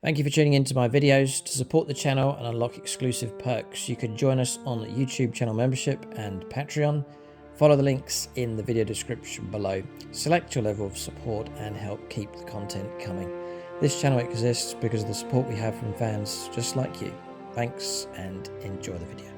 Thank you for tuning into my videos. To support the channel and unlock exclusive perks, you can join us on YouTube channel membership and Patreon. Follow the links in the video description below. Select your level of support and help keep the content coming. This channel exists because of the support we have from fans just like you. Thanks and enjoy the video.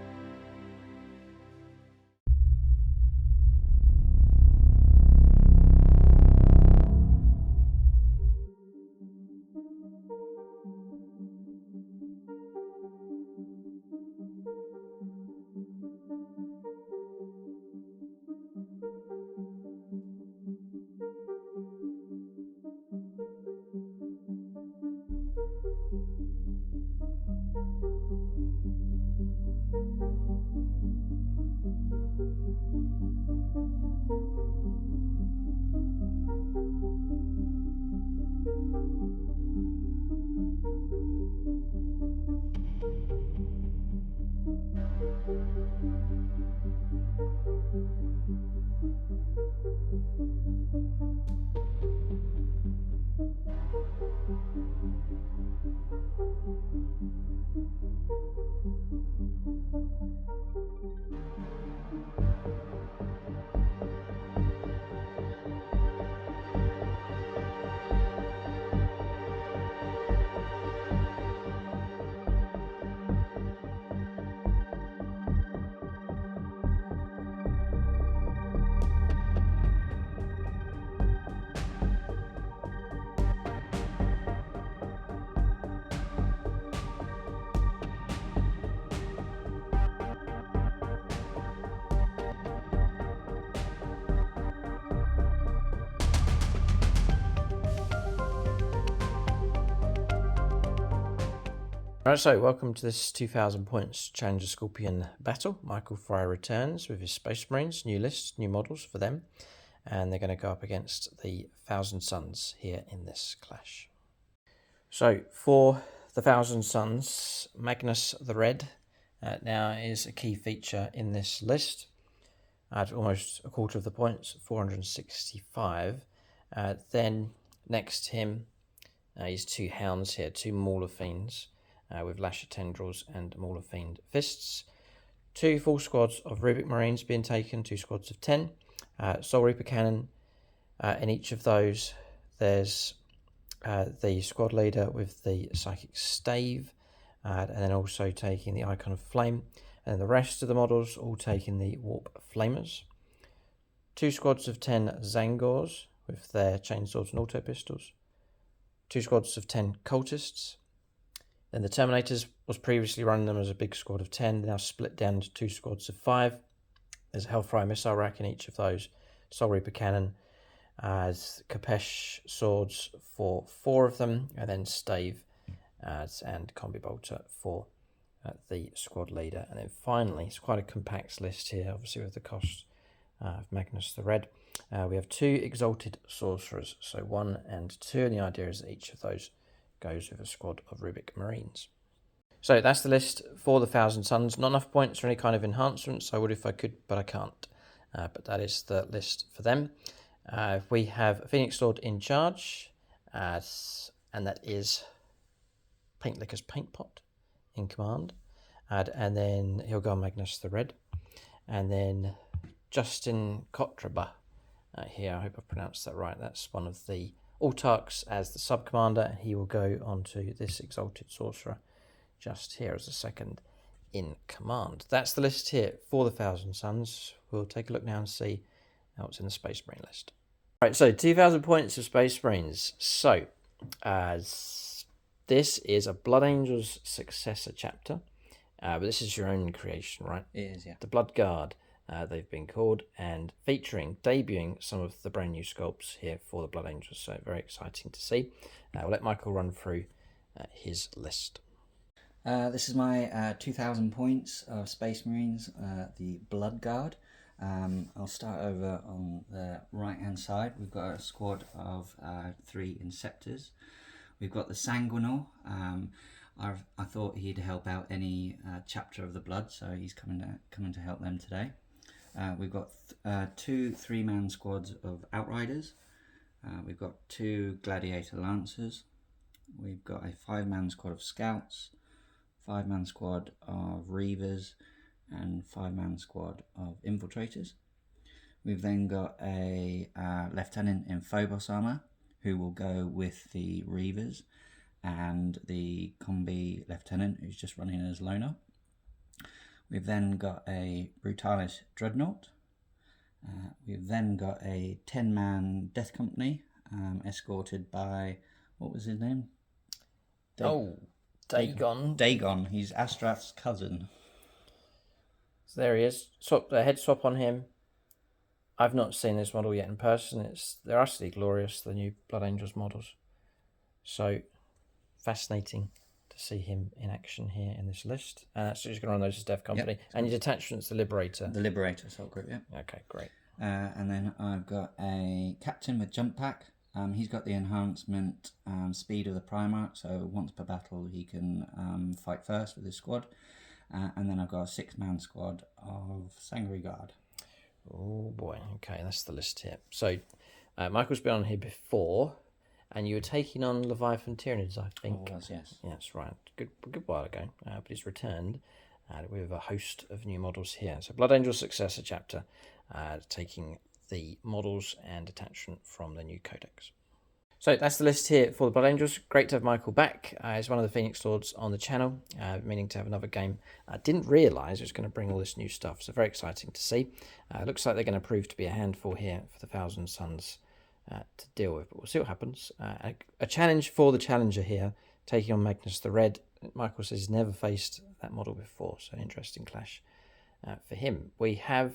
Alright, so welcome to this 2000 points Challenger Scorpion battle. Michael Fry returns with his Space Marines, new lists, new models for them, and they're going to go up against the Thousand Suns here in this clash. So for the Thousand Suns, Magnus the Red now is a key feature in this list at almost a quarter of the points, 465. Then next to him is two Hounds here, two Mauler Fiends. With Lasher Tendrils and Mauler Fiend Fists. Two full squads of Rubik Marines being taken, two squads of 10. Soul Reaper Cannon. In each of those, there's the squad leader with the Psychic Stave, and then also taking the Icon of Flame. And the rest of the models all taking the Warp Flamers. Two squads of 10 Zangors with their chainswords and auto pistols. Two squads of 10 Cultists. Then the Terminators was previously running them as a big squad of 10, now split down into two squads of 5. There's a Hellfire missile rack in each of those. Soul Reaper Cannon, as Kapesh swords for 4 of them, and then Stave and Combi Bolter for the squad leader. And then finally, it's quite a compact list here, obviously with the cost of Magnus the Red. We have 2 Exalted Sorcerers, so 1 and 2, and the idea is that each of those goes with a squad of Rubik Marines. So that's the list for the Thousand Suns. Not enough points for any kind of enhancements. I would if I could, but I can't. But that is the list for them. We have a Phoenix Lord in charge, and that is Paint Licker's Paint Pot in command. And then he'll go on Magnus the Red. And then Justin Kotraba here. I hope I pronounced that right. That's one of the Autarchs as the sub-commander, and he will go on to this Exalted Sorcerer just here as a second in command. That's the list here for the Thousand Suns. We'll take a look now and see what's in the Space Marine list. Right, so 2,000 points of Space Marines. So, this is a Blood Angels successor chapter, but this is your own creation, right? It is, yeah. The Blood Guard. They've been called, and debuting some of the brand new sculpts here for the Blood Angels, so very exciting to see. We'll let Michael run through his list. This is my 2,000 points of Space Marines, the Blood Guard. I'll start over on the right hand side. We've got a squad of 3 Inceptors. We've got the Sanguinor. I thought he'd help out any chapter of the Blood, so he's coming to help them today. We've got 2 3-man squads of Outriders. We've got 2 Gladiator Lancers, we've got a 5-man squad of scouts, 5-man squad of reavers, and 5-man squad of infiltrators. We've then got a lieutenant in Phobos armor who will go with the reavers, and the combi lieutenant who's just running as loner. We've then got a brutalis dreadnought. We've then got a 10-man death company escorted by, what was his name? Dagon. Dagon. He's Astrath's cousin. So there he is. Head swap on him. I've not seen this model yet in person. They're utterly glorious, the new Blood Angels models. So fascinating to see him in action here in this list. And that's just going to run those as Dev Company. Yep. And his attachment's the Liberator. The Liberator assault group, yeah. Okay, great. And then I've got a captain with jump pack. He's got the enhancement speed of the Primarch, so once per battle he can fight first with his squad. And then I've got a 6-man squad of Sangri Guard. Oh boy, okay, that's the list here. So Michael's been on here before, and you were taking on Leviathan Tyranids, I think. Oh, yes. Yeah, that's right. Good while ago, but he's returned with a host of new models here. So Blood Angel Successor chapter, taking the models and attachment from the new codex. So that's the list here for the Blood Angels. Great to have Michael back. He's one of the Phoenix Lords on the channel, meaning to have another game. I didn't realise it was going to bring all this new stuff, so very exciting to see. Looks like they're going to prove to be a handful here for the Thousand Suns to deal with, but we'll see what happens. A challenge for the challenger here, taking on Magnus the Red. Michael says he's never faced that model before, so an interesting clash for him. We have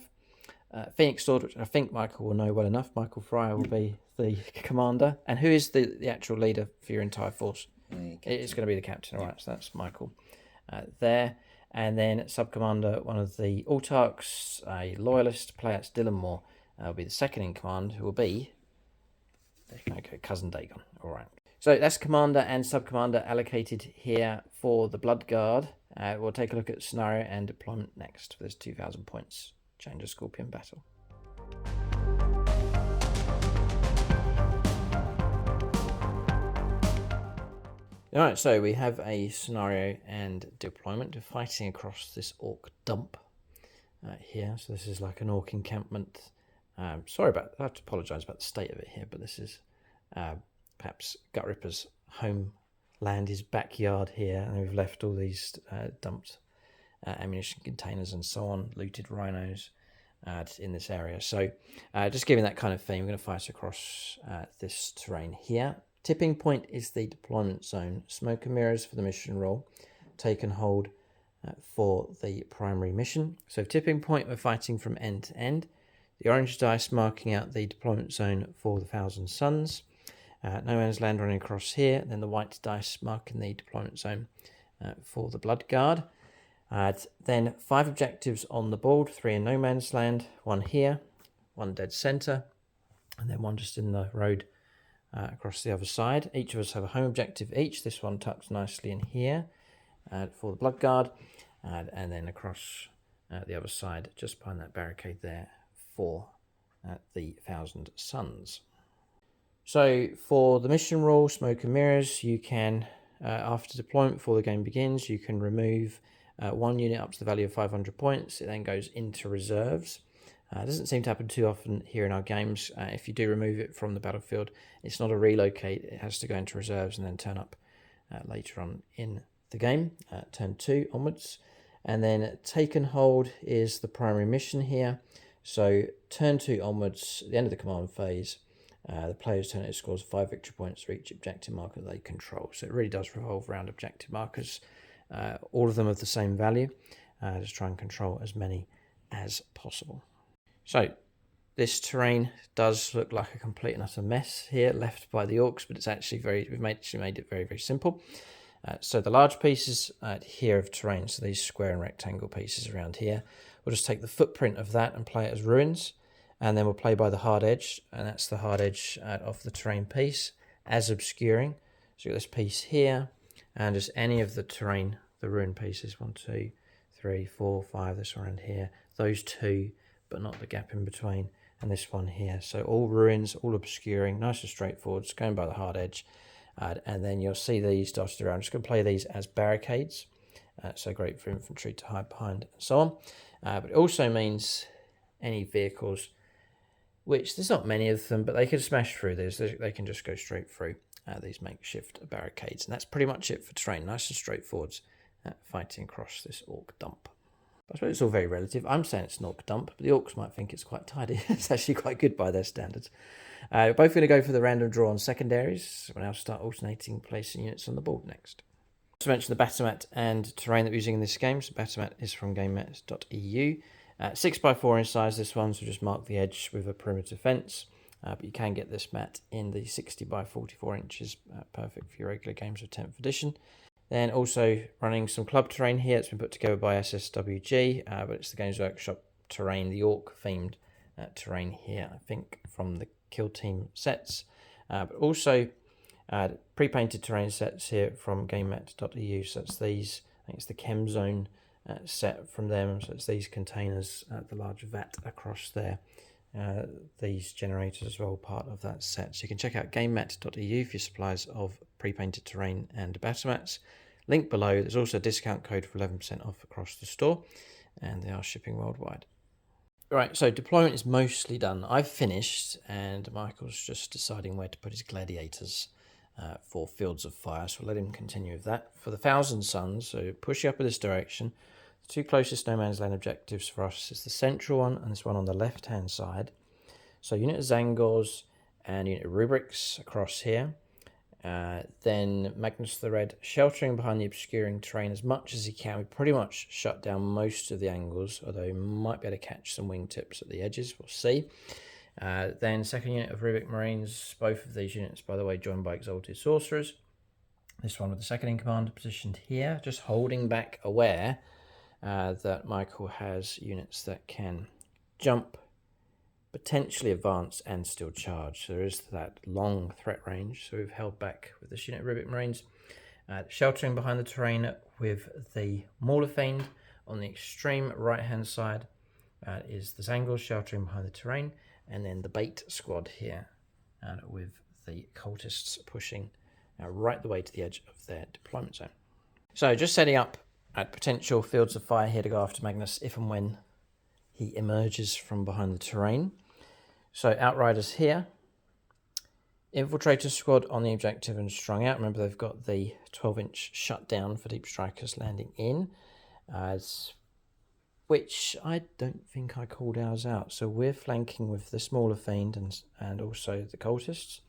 Phoenix Lord, which I think Michael will know well enough. Michael Fryer will be the commander. And who is the actual leader for your entire force? It's going to be the captain. All right, so that's Michael there. And then sub-commander, one of the Autarchs, a loyalist, Playats Dylan Moore, will be the second in command, who will be cousin Dagon. All right. So that's commander and sub-commander allocated here for the Blood Guard. We'll take a look at scenario and deployment next for this 2,000 points Challenger Scorpion battle. Alright, so we have a scenario and deployment. We're fighting across this orc dump here. So this is like an orc encampment. I have to apologise about the state of it here, but this is perhaps Gut Ripper's homeland, his backyard here, and we've left all these dumped ammunition containers and so on, looted rhinos in this area. So just giving that kind of theme, we're going to fight across this terrain here. Tipping point is the deployment zone. Smoke and mirrors for the mission role. Take and hold for the primary mission. So tipping point, we're fighting from end to end. The orange dice marking out the deployment zone for the Thousand Suns. No man's land running across here. Then the white dice marking the deployment zone for the Blood Guard. Then 5 objectives on the board, 3 in no man's land, 1 here, 1 dead center, and then 1 just in the road across the other side. Each of us have a home objective each. This one tucks nicely in here for the Blood Guard, and then across the other side, just behind that barricade there, for the Thousand Suns. So for the mission rule, Smoke and Mirrors, you can, after deployment before the game begins, you can remove 1 unit up to the value of 500 points. It then goes into reserves. It doesn't seem to happen too often here in our games. If you do remove it from the battlefield, it's not a relocate. It has to go into reserves and then turn up later on in the game, turn 2 onwards. And then take and hold is the primary mission here. So turn 2 onwards, at the end of the command phase, the player's turn scores 5 victory points for each objective marker they control. So it really does revolve around objective markers. All of them of the same value. Just try and control as many as possible. So this terrain does look like a complete and utter mess here, left by the orcs, but it's actually we've actually made it very, very simple. So the large pieces here of terrain, so these square and rectangle pieces around here, we'll just take the footprint of that and play it as ruins, and then we'll play by the hard edge, and that's the hard edge of the terrain piece as obscuring. So you've got this piece here, and just any of the terrain, the ruin pieces, 1, 2, 3, 4, 5, this around here, those 2, but not the gap in between, and this one here. So all ruins, all obscuring, nice and straightforward, just going by the hard edge. And then you'll see these dotted around. I'm just going to play these as barricades. So great for infantry to hide behind and so on. But it also means any vehicles, which there's not many of them, but they can smash through this. They can just go straight through these makeshift barricades. And that's pretty much it for terrain. Nice and straightforward fighting across this orc dump. I suppose it's all very relative. I'm saying it's an orc dump, but the orcs might think it's quite tidy. It's actually quite good by their standards. We're both going to go for the random draw on secondaries. We'll now start alternating placing units on the board next. To mention the battle mat and terrain that we're using in this game. So battle mat is from gamemat.eu. 6x4 in size, this one, so just mark the edge with a perimeter fence. But you can get this mat in the 60 by 44 inches, perfect for your regular games of 10th edition. Then also running some club terrain here. It's been put together by SSWG, but it's the Games Workshop terrain, the orc themed terrain here, I think, from the Kill Team sets. But also pre-painted terrain sets here from gamemat.eu. So it's these, I think it's the Chem Zone set from them. So it's these containers, the large vat across there. These generators as well, part of that set. So you can check out gamemat.eu for your supplies of pre-painted terrain and battle mats. Link below. There's also a discount code for 11% off across the store, and they are shipping worldwide. Right, so deployment is mostly done. I've finished, and Michael's just deciding where to put his gladiators for Fields of Fire, so we'll let him continue with that. For the Thousand Suns, so push up in this direction. The two closest no man's land objectives for us is the central one and this one on the left-hand side. So unit of Zangors and unit of Rubrics across here. Then Magnus the Red sheltering behind the obscuring terrain as much as he can. We pretty much shut down most of the angles, although he might be able to catch some wingtips at the edges. We'll see. Then second unit of Rubric Marines. Both of these units, by the way, joined by Exalted Sorcerers. This one with the second in command positioned here, just holding back, aware that Michael has units that can jump, potentially advance, and still charge. So there is that long threat range. So we've held back with this unit of Rubric Marines. Sheltering behind the terrain with the Mauler Fiend on the extreme right-hand side is the Zangors sheltering behind the terrain, and then the Bait Squad here with the Cultists pushing right the way to the edge of their deployment zone. So just setting up at potential Fields of Fire here to go after Magnus if and when he emerges from behind the terrain. So Outriders here. Infiltrator Squad on the objective and strung out. Remember, they've got the 12-inch shutdown for Deep Strikers landing in, which I don't think I called ours out. So we're flanking with the smaller Fiend and also the Cultists,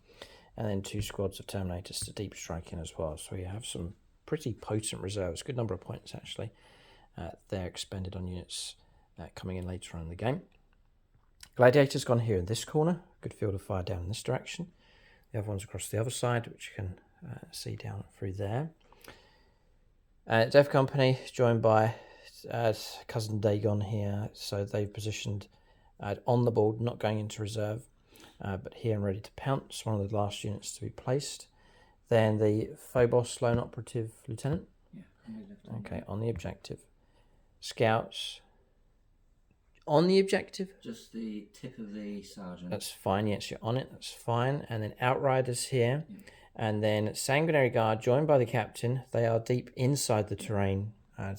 and then 2 squads of Terminators to deep striking as well. So we have some pretty potent reserves, good number of points actually. They're expended on units coming in later on in the game. Gladiator's gone here in this corner, good field of fire down in this direction. The other one's across the other side, which you can see down through there. Death Company joined by Cousin Dagon here, so they've positioned on the board, not going into reserve, but here and ready to pounce, one of the last units to be placed. Then the Phobos Lone Operative Lieutenant. Yeah, okay, on the objective. Scouts. On the objective? Just the tip of the sergeant. That's fine, yes, you're on it, that's fine. And then Outriders here. Yeah. And then Sanguinary Guard joined by the captain. They are deep inside the terrain, and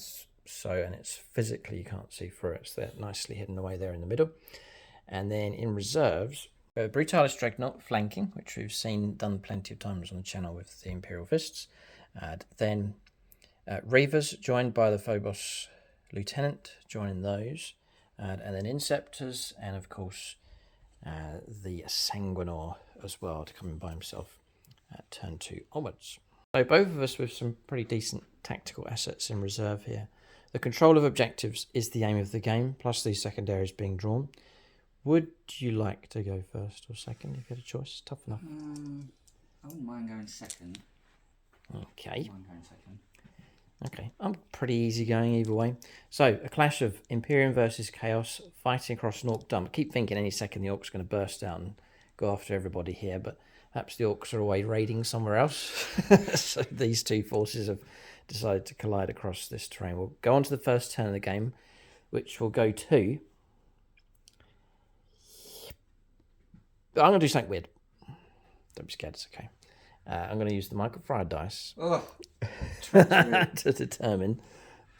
it's physically, you can't see through it, so they're nicely hidden away there in the middle. And then in reserves, Brutalis Dreadnought flanking, which we've seen done plenty of times on the channel with the Imperial Fists. Then Reavers joined by the Phobos Lieutenant, joining those. And then Inceptors, and of course the Sanguinor as well to come in by himself at turn 2 onwards. So both of us with some pretty decent tactical assets in reserve here. The control of objectives is the aim of the game, plus these secondaries being drawn. Would you like to go first or second if you had a choice? Tough enough. I wouldn't mind going second. Okay. Okay, I'm pretty easy going either way. So, a clash of Imperium versus Chaos, fighting across an Orc dump. I keep thinking any second the Orc's going to burst out and go after everybody here, but perhaps the Orcs are away raiding somewhere else. So these two forces have decided to collide across this terrain. We'll go on to the first turn of the game, which will go to... I'm going to do something weird. Don't be scared, it's okay. I'm going to use the Michael Fryer dice Oh, to determine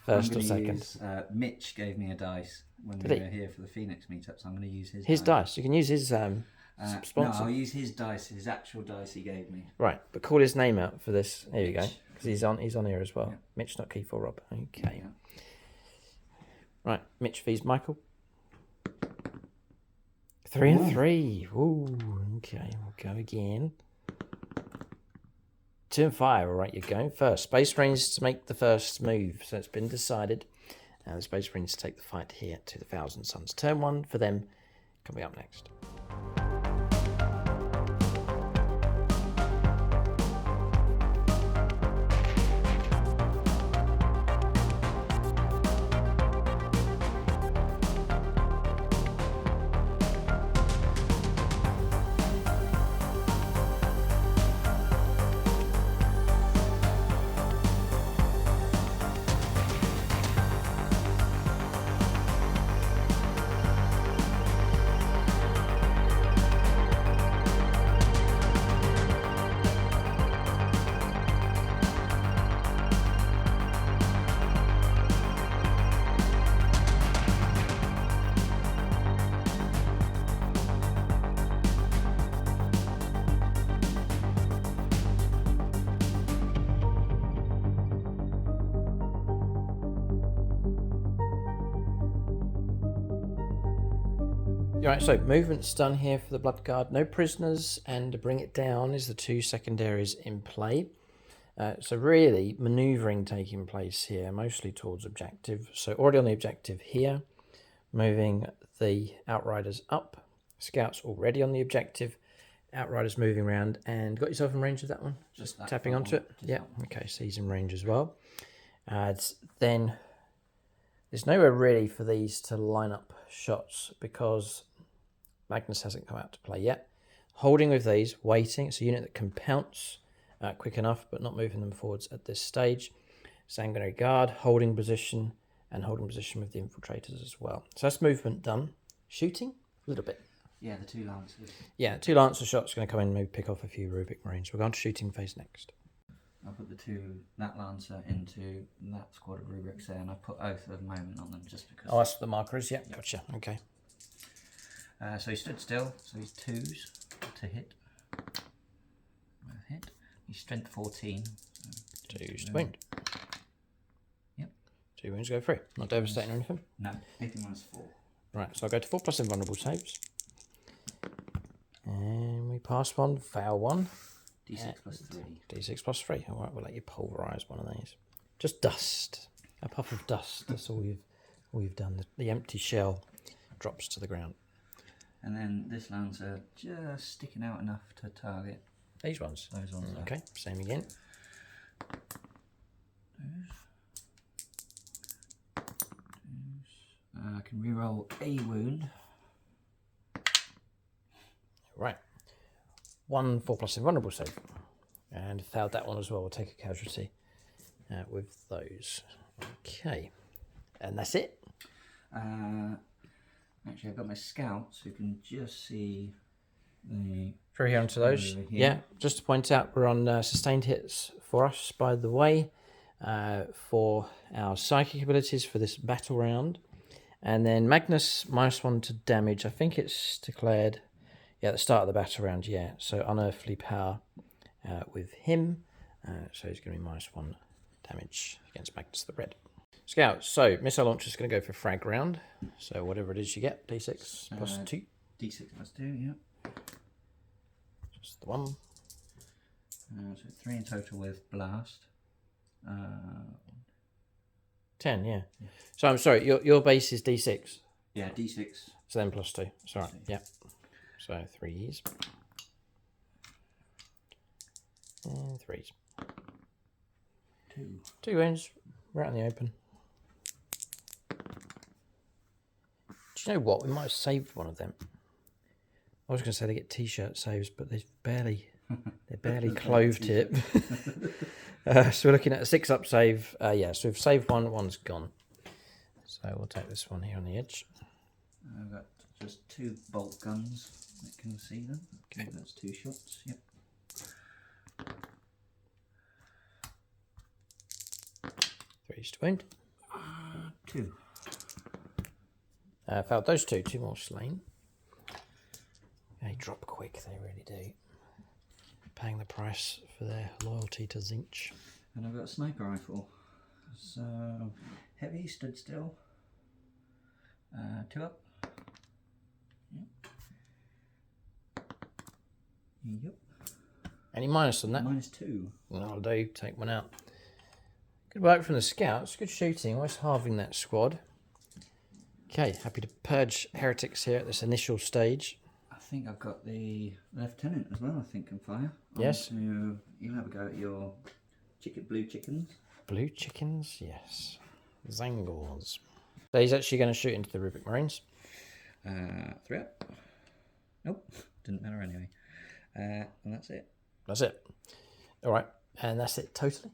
first or second. Mitch gave me a dice when we were here for the Phoenix meetup, so I'm going to use his dice. You can use his no, sponsor. I'll use his dice, his actual dice he gave me. Right, but call his name out for this. Here you go, Mitch. because he's on here as well. Yeah. Mitch, not Keith or Rob. Okay. Yeah. Right, Mitch vs Michael. 3 and 3. Ooh, okay, we'll go again. 2 and 5. All right, you're going first. Space Marines to make the first move, so it's been decided. Now the Space Marines take the fight here to the Thousand Suns. Turn 1 for them coming up next. Right, so movement's done here for the Blood Guard. No prisoners, and to bring it down is the 2 secondaries in play. So really, manoeuvring taking place here, mostly towards objective. So already on the objective here, moving the Outriders up. Scouts already on the objective. Outriders moving around, and got yourself in range of that one? Just tapping onto it? Yeah, okay, so he's in range as well. Then there's nowhere really for these to line up shots because Magnus hasn't come out to play yet. Holding with these, waiting. It's a unit that can pounce quick enough, but not moving them forwards at this stage. Sanguinary Guard, holding position, and holding position with the infiltrators as well. So that's movement done. Shooting? A little bit. Yeah, the 2 Lancers. Yeah, 2 Lancer shots going to come in and maybe pick off a few Rubik Marines. We're going to shooting phase next. I'll put that Lancer into that squad of Rubrics there, and I put Oath of Moment on them just because. Oh, that's the markers, yeah, gotcha, okay. So he stood still, so he's 2s to hit. Hit. He's strength 14. So 2's to wound. Yep. 2 wounds go through. Not devastating or anything? No, anything minus 4. Right, so I'll go to 4 plus invulnerable saves. And we pass 1, fail 1. D6 plus 3. D6 plus 3. Alright, we'll let you pulverise one of these. Just dust. A puff of dust. That's all you've done. The empty shell drops to the ground. And then this Lancer just sticking out enough to target. These ones? Those ones. Okay, same again. I can reroll a wound. Right. 1 4 plus invulnerable save. And failed that one as well. We'll take a casualty with those. Okay. And that's it. Actually, I've got my scouts who can just see the... Through here onto those. Yeah, just to point out, we're on sustained hits for us, by the way, for our psychic abilities for this battle round. And then Magnus, -1 to damage. I think it's declared, yeah, at the start of the battle round, yeah. So unearthly power with him. So he's going to be -1 damage against Magnus the Red. Scouts, so missile launcher is going to go for frag round. So whatever it is you get, D6 plus 2. D6 plus 2, yeah. Just the 1. So 3 in total with blast. 10, yeah. So I'm sorry, your base is D6. Yeah, D6. So then plus 2. Sorry, yeah. So 3s. And 3s. 2. 2 wounds, right in the open. Do you know what? We might have saved one of them. I was going to say they get t-shirt saves, but they're barely clove tip. So we're looking at a 6-up save. Yeah, so we've saved one, one's gone. So we'll take this one here on the edge. I've got just 2 bolt guns that can see them. Okay. That's 2 shots, yep. degrees to wound. 2. Failed those two. 2 more slain. They drop quick, they really do. Paying the price for their loyalty to Zinch. And I've got a sniper rifle. So, heavy, stood still. 2 up. Yep. Any minus on that? -2. I'll do. Take one out. Good work from the scouts. Good shooting. Always halving that squad. Okay, happy to purge heretics here at this initial stage. I think I've got the lieutenant as well, I think, can fire. Yes. You'll have a go at your blue chickens. Blue chickens, yes. Zangors. So he's actually going to shoot into the Rubik Marines. 3 up. Nope, didn't matter anyway. And that's it. That's it. All right, and that's it totally?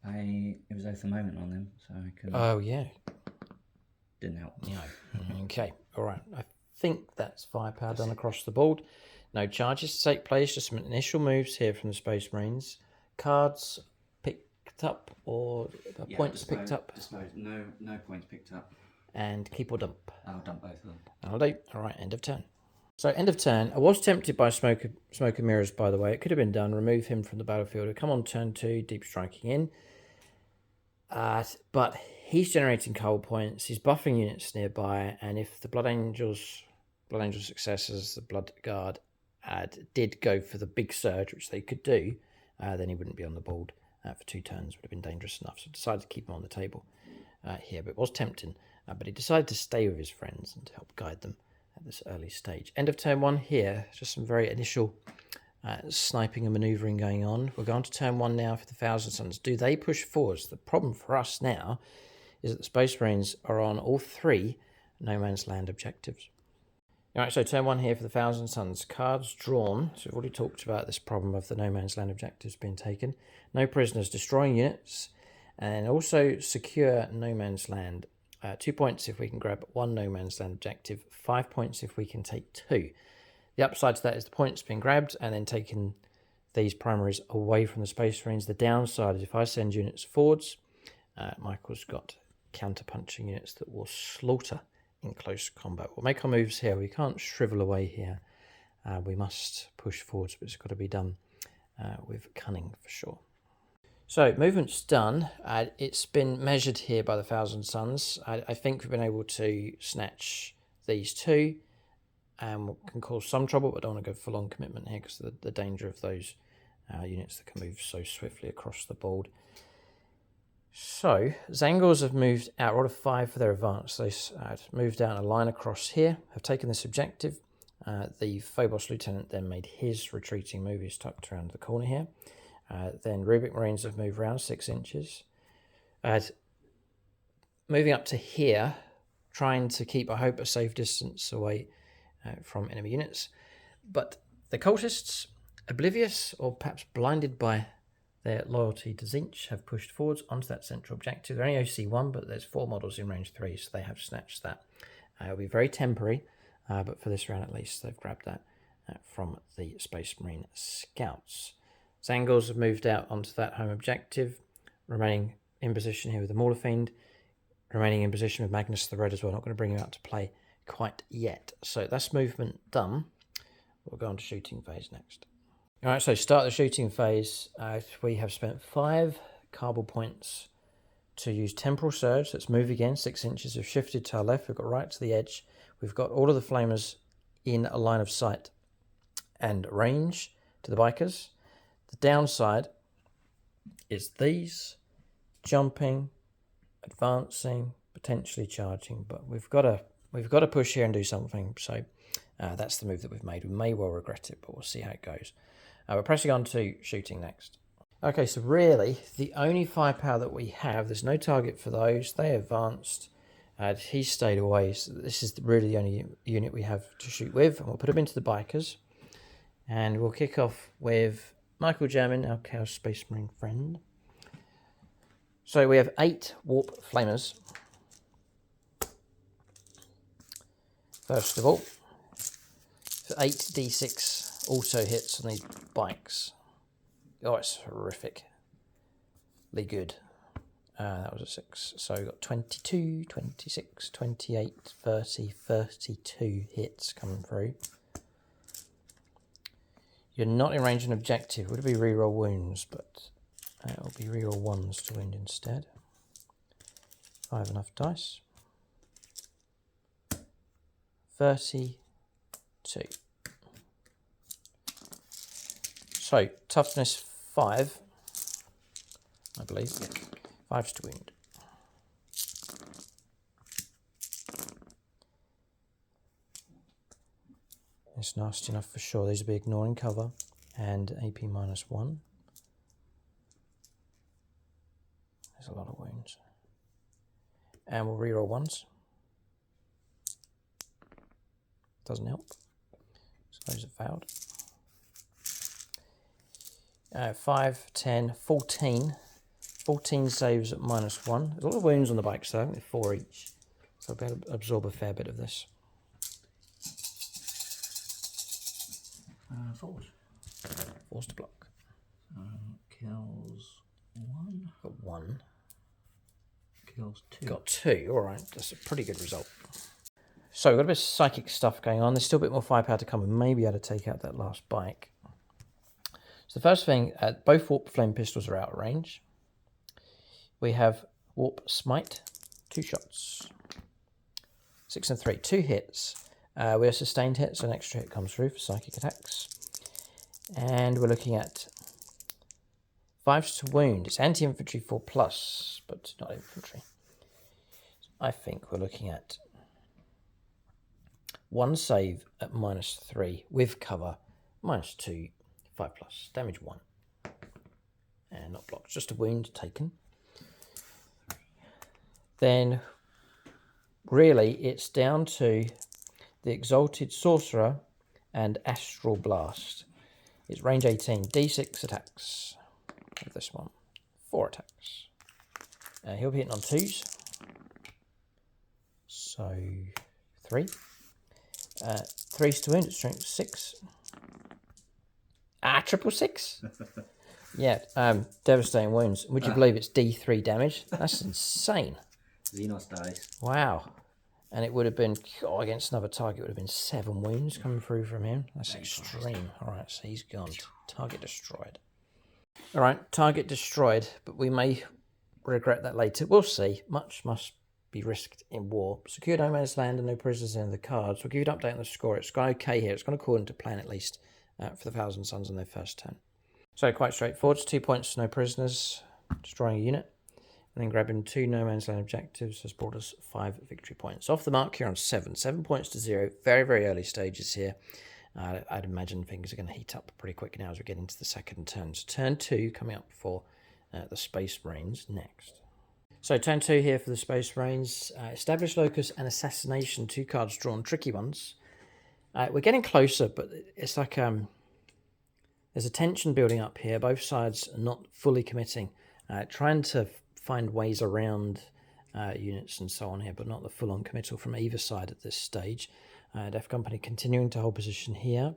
It was oath a moment on them, so I couldn't. Oh, yeah. Didn't help. No. Okay, all right. I think that's firepower done across the board. No charges to take place, just some initial moves here from the Space Marines. Cards picked up or points picked up? No points picked up. And keep or dump? I'll dump both of them. I'll do. All right, end of turn. So end of turn. I was tempted by smoke and mirrors, by the way. It could have been done. Remove him from the battlefield. Come on turn 2, deep striking in. But he's generating cold points. He's buffing units nearby. And if the Blood Angel successors, the Blood Guard, did go for the big surge, which they could do, then he wouldn't be on the board for 2 turns. Would have been dangerous enough. So I decided to keep him on the table here. But it was tempting. But he decided to stay with his friends and to help guide them at this early stage. End of turn 1 here. Just some very initial sniping and manoeuvring going on. We're going to turn 1 now for the Thousand Suns. Do they push forwards? The problem for us now is that the Space Marines are on all 3 No Man's Land objectives. All right, so turn 1 here for the Thousand Suns. Cards drawn. So we've already talked about this problem of the No Man's Land objectives being taken. No prisoners, destroying units, and also secure No Man's Land. 2 points if we can grab 1 No Man's Land objective. 5 points if we can take 2. The upside to that is the points being grabbed and then taking these primaries away from the Space Marines. The downside is if I send units forwards, Michael's got counter-punching units that will slaughter in close combat. We'll make our moves here. We can't shrivel away here. We must push forwards, but it's got to be done with cunning for sure. So movement's done. It's been measured here by the Thousand Suns. I think we've been able to snatch these 2 and can cause some trouble, but I don't want to go full-on commitment here because of the danger of those units that can move so swiftly across the board. So Zangors have moved out. Rolled a 5 for their advance. They moved out a line across here, have taken this objective. The Phobos Lieutenant then made his retreating move. He's tucked around the corner here. Then Rubik Marines have moved around 6 inches. Moving up to here, trying to keep, I hope, a safe distance away from enemy units. But the cultists, oblivious or perhaps blinded by their loyalty to Zinch, have pushed forwards onto that central objective. They're only OC1, but there's 4 models in range 3, so they have snatched that. It'll be very temporary, but for this round at least, they've grabbed that from the Space Marine Scouts. Zangors have moved out onto that home objective, remaining in position here with the Mauler Fiend, remaining in position with Magnus the Red as well. Not going to bring him out to play quite yet. So that's movement done. We'll go on to shooting phase next. All right, so start the shooting phase. We have spent 5 carbal points to use Temporal Surge. Let's move again. 6 inches have shifted to our left. We've got right to the edge. We've got all of the flamers in a line of sight and range to the bikers. The downside is these jumping, advancing, potentially charging, but we've got to push here and do something. So that's the move that we've made. We may well regret it, but we'll see how it goes. We're pressing on to shooting next. Okay, so really the only firepower that we have, there's no target for those. They advanced. He stayed away. So this is really the only unit we have to shoot with, and we'll put him into the bikers. And we'll kick off with Michael German, our Chaos Space Marine friend. So we have 8 Warp Flamers. First of all, for 8d6 auto hits on these bikes. Oh, it's horrifically good. That was a 6. So we've got 22, 26, 28, 30, 32 hits coming through. You're not in range of an objective. Would it be reroll wounds, but it will be reroll 1s to wound instead. 5 enough dice. 32. So, toughness 5, I believe. 5's to wound. It's nasty enough for sure. These will be ignoring cover and AP -1. There's a lot of wounds. And we'll reroll 1s. Doesn't help. So those are failed. 5, 10, 14. 14 saves at -1. There's a lot of wounds on the bikes though, with 4 each. So I'll be able to absorb a fair bit of this. 4s. 4s to block. Kills 1. Got 1. Kills 2. Got 2. Alright, that's a pretty good result. So we've got a bit of psychic stuff going on. There's still a bit more firepower to come and maybe able to take out that last bike. So the first thing, both Warp Flame Pistols are out of range. We have Warp Smite, 2 shots. 6 and 3, 2 hits. We are sustained hits, so an extra hit comes through for psychic attacks. And we're looking at 5s to wound. It's anti-infantry 4+, but not infantry. I think we're looking at 1 save at -3 with cover, -2, 5+, damage 1. And not blocked, just a wound taken. Then really it's down to the Exalted Sorcerer and Astral Blast. It's range 18, D6 attacks with this one. 4 attacks. He'll be hitting on 2s. So 3. 3's to wound at strength 6. Triple 6. Yeah, devastating wounds. Would you believe it's D3 damage? That's insane. Xenos dice. Wow. And it would have been, against another target, it would have been 7 wounds coming through from him. That's extreme. All right, so he's gone. Target destroyed. All right, target destroyed, but we may regret that later. We'll see. Much must be risked in war. Secure no man's land and no prisoners in the cards. We'll give you an update on the score. It's gone okay here. It's gone according to plan, at least, for the Thousand Suns on their first turn. So quite straightforward. It's 2 points to no prisoners, destroying a unit. And then grabbing 2 no man's land objectives has brought us 5 victory points. Off the mark here on 7. 7 points to 0. Very, very early stages here. I'd imagine things are going to heat up pretty quick now as we get into the second turn. So turn 2 coming up for the Space Marines next. So turn 2 here for the Space Marines. Establish Locus and Assassination. 2 cards drawn. Tricky ones. We're getting closer, but it's like there's a tension building up here. Both sides are not fully committing. Trying to find ways around units and so on here, but not the full-on committal from either side at this stage. Def Company continuing to hold position here.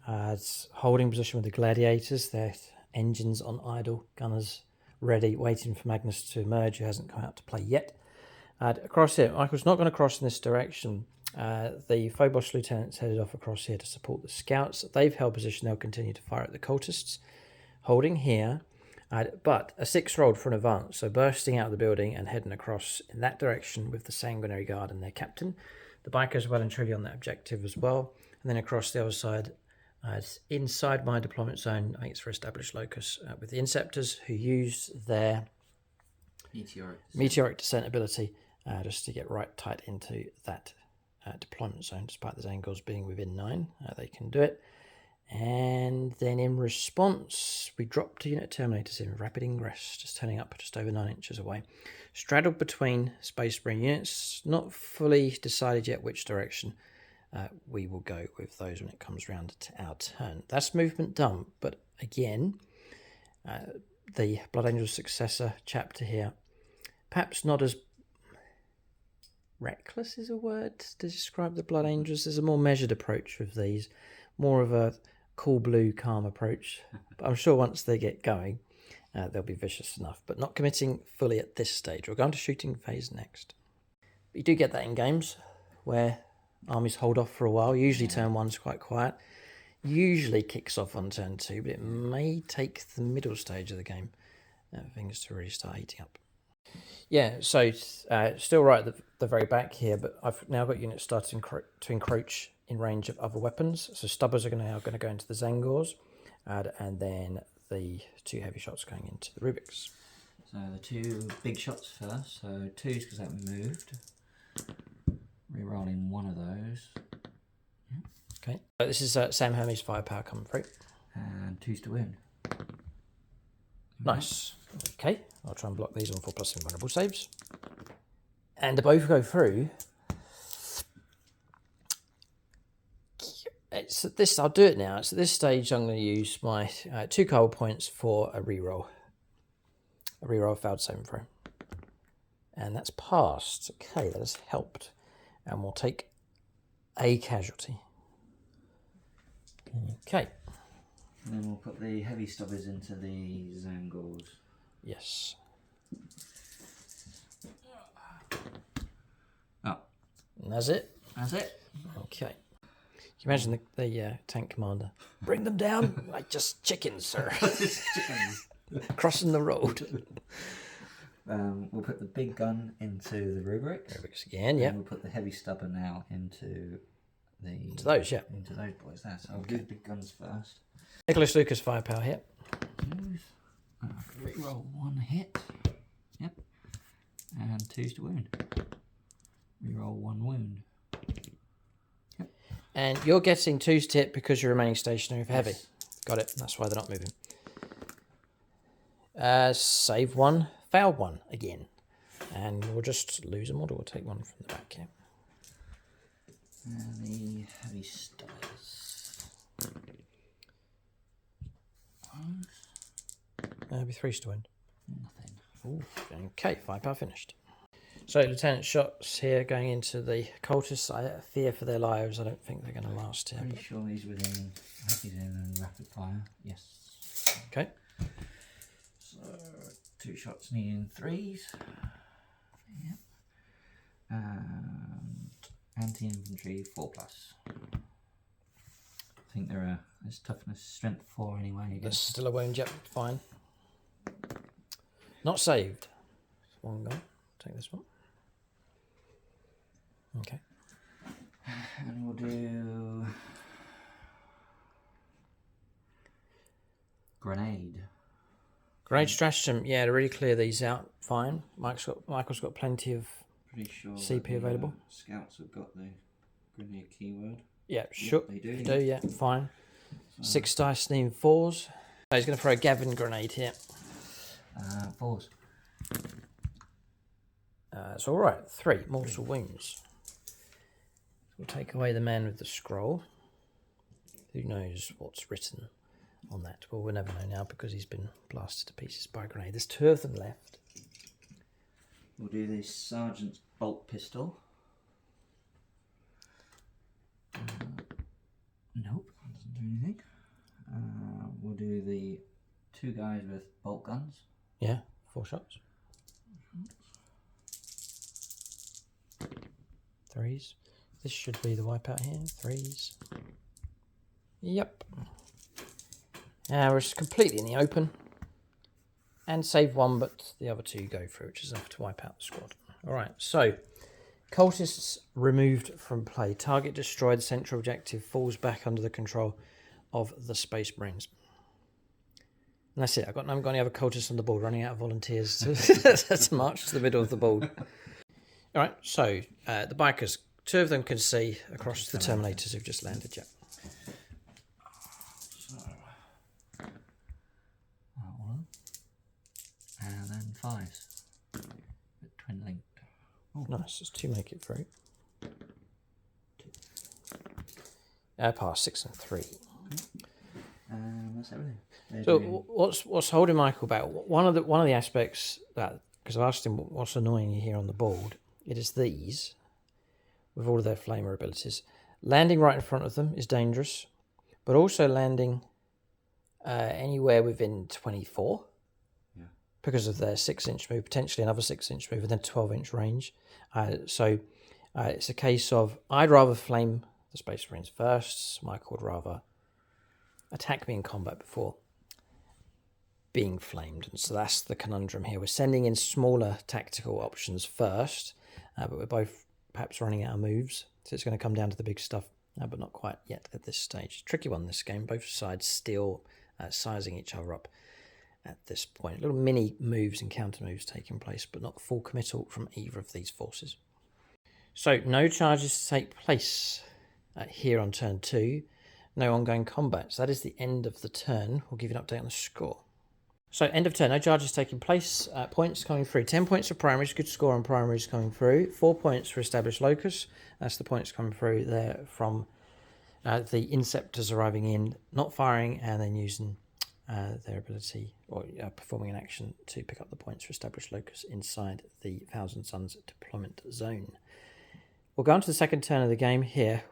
It's holding position with the Gladiators. Their engines on idle, gunners ready, waiting for Magnus to emerge, who hasn't come out to play yet. Across here, Michael's not going to cross in this direction. The Phobos Lieutenants headed off across here to support the Scouts. They've held position. They'll continue to fire at the Cultists. Holding here. But a 6 rolled for an advance, so bursting out of the building and heading across in that direction with the Sanguinary Guard and their captain. The bikers well and truly on that objective as well. And then across the other side, it's inside my deployment zone. I think it's for Established Locus with the Inceptors, who use their meteoric descent ability just to get right tight into that deployment zone. Despite the Zangors being within 9, they can do it. And then in response, we drop 2 unit Terminators in rapid ingress, just turning up just over 9 inches away. Straddled between Space Marine units, not fully decided yet which direction we will go with those when it comes round to our turn. That's movement done, but again, the Blood Angel Successor chapter here, perhaps not as reckless is a word to describe the Blood Angels. There's a more measured approach with these, more of a cool blue calm approach, but I'm sure once they get going, they'll be vicious enough, but not committing fully at this stage. We're going to shooting phase next. But you do get that in games where armies hold off for a while. Usually turn 1's quite quiet. Usually kicks off on turn 2, but it may take the middle stage of the game things to really start heating up. Yeah, so still right at the very back here, but I've now got units starting to encroach in range of other weapons. So stubbers are now going to go into the Zangors, and then the 2 heavy shots going into the Rubiks. So the 2 big shots first. So 2's because that moved. Rerolling one of those. Okay, so this is Sam Hermes firepower coming through. And 2's to win. Nice. Okay, I'll try and block these on 4+ invulnerable saves. And to both go through. It's at this. I'll do it now. It's at this stage I'm going to use my 2 cold points for a reroll. A reroll failed saving throw. And that's passed. Okay, that has helped. And we'll take a casualty. Okay. And then we'll put the heavy stubbers into the Zangors. Yes. Oh. And that's it? That's it. Okay. Can you imagine the tank commander? Bring them down like just chickens, sir. Just chickens. Crossing the road. We'll put the big gun into the Rubrics. Rubiks again, yeah. And we'll put the heavy stubber now into the... Into those, yeah. Into those boys there. So I'll do the big guns first. Nicholas Lucas firepower here. Reroll 1 hit. Yep. And 2's to wound. Reroll 1 wound. Yep. And you're getting 2's to hit because you're remaining stationary for heavy. Yes. Got it. That's why they're not moving. Save 1, fail 1 again. And we'll just lose a model. We'll take 1 from the back here. And the heavy stubbers. That'll be 3's to win. Nothing. Ooh, okay, firepower finished. So Lieutenant shots here going into the cultists. I fear for their lives. I don't think they're going to last here. Pretty sure he's within. I think he's in rapid fire. Yes. Okay. So 2 shots needing 3's. Yep. And anti-infantry 4+. I think they're it's toughness strength 4 anyway. There's still a wound, yep, fine. Not saved. One gone. Take this one. Okay. And we'll do grenade. Grenade stratagem, yeah, to really clear these out, fine. Michael's got plenty of Pretty sure CP available. Scouts have got the grenade keyword. Yeah, sure. They do. You do, yeah, fine. 6 dice, needing 4s. So he's going to throw a Gavin grenade here. 4s. It's all right. 3 mortal wounds. We'll take away the man with the scroll. Who knows what's written on that? Well, we'll never know now because he's been blasted to pieces by a grenade. There's 2 of them left. We'll do the sergeant's bolt pistol. Nope, doesn't do anything. We'll do the 2 guys with bolt guns. Yeah, 4 shots. 3s. This should be the wipeout here. 3s. Yep. We're just completely in the open. And save 1, but the other 2 go through, which is enough to wipe out the squad. Alright, so cultists removed from play. Target destroyed. The central objective falls back under the control of the Space Marines. And that's it. I haven't got any other cultists on the board. Running out of volunteers to march to the middle of the board. All right. So the bikers, 2 of them can see across the Terminators who've just landed. Yeah. So, that one, and then 5s. Twin linked. Oh, nice. There's 2 make it through. Pass 6 and 3. That's everything. So what's holding Michael back? One of the aspects that, because I asked him what's annoying you here on the board, it is these, with all of their flamer abilities. Landing right in front of them is dangerous, but also landing anywhere within 24 because of their 6-inch move, potentially another 6-inch move, and then 12-inch range. So it's a case of I'd rather flame the Space Marines first. Michael would rather attack me in combat before being flamed. And so that's the conundrum here. We're sending in smaller tactical options first, but we're both perhaps running out of moves. So it's going to come down to the big stuff, but not quite yet at this stage. Tricky one this game. Both sides still sizing each other up at this point. Little mini moves and counter moves taking place, but not full committal from either of these forces. So no charges to take place here on turn 2. No ongoing combat. So that is the end of the turn. We'll give you an update on the score. So end of turn, no charges taking place. Points coming through. 10 points for primaries, good score on primaries coming through. 4 points for established locus. That's the points coming through there from the Inceptors arriving in, not firing, and then using their ability, or performing an action to pick up the points for established locus inside the Thousand Suns deployment zone. We'll go on to the second turn of the game here.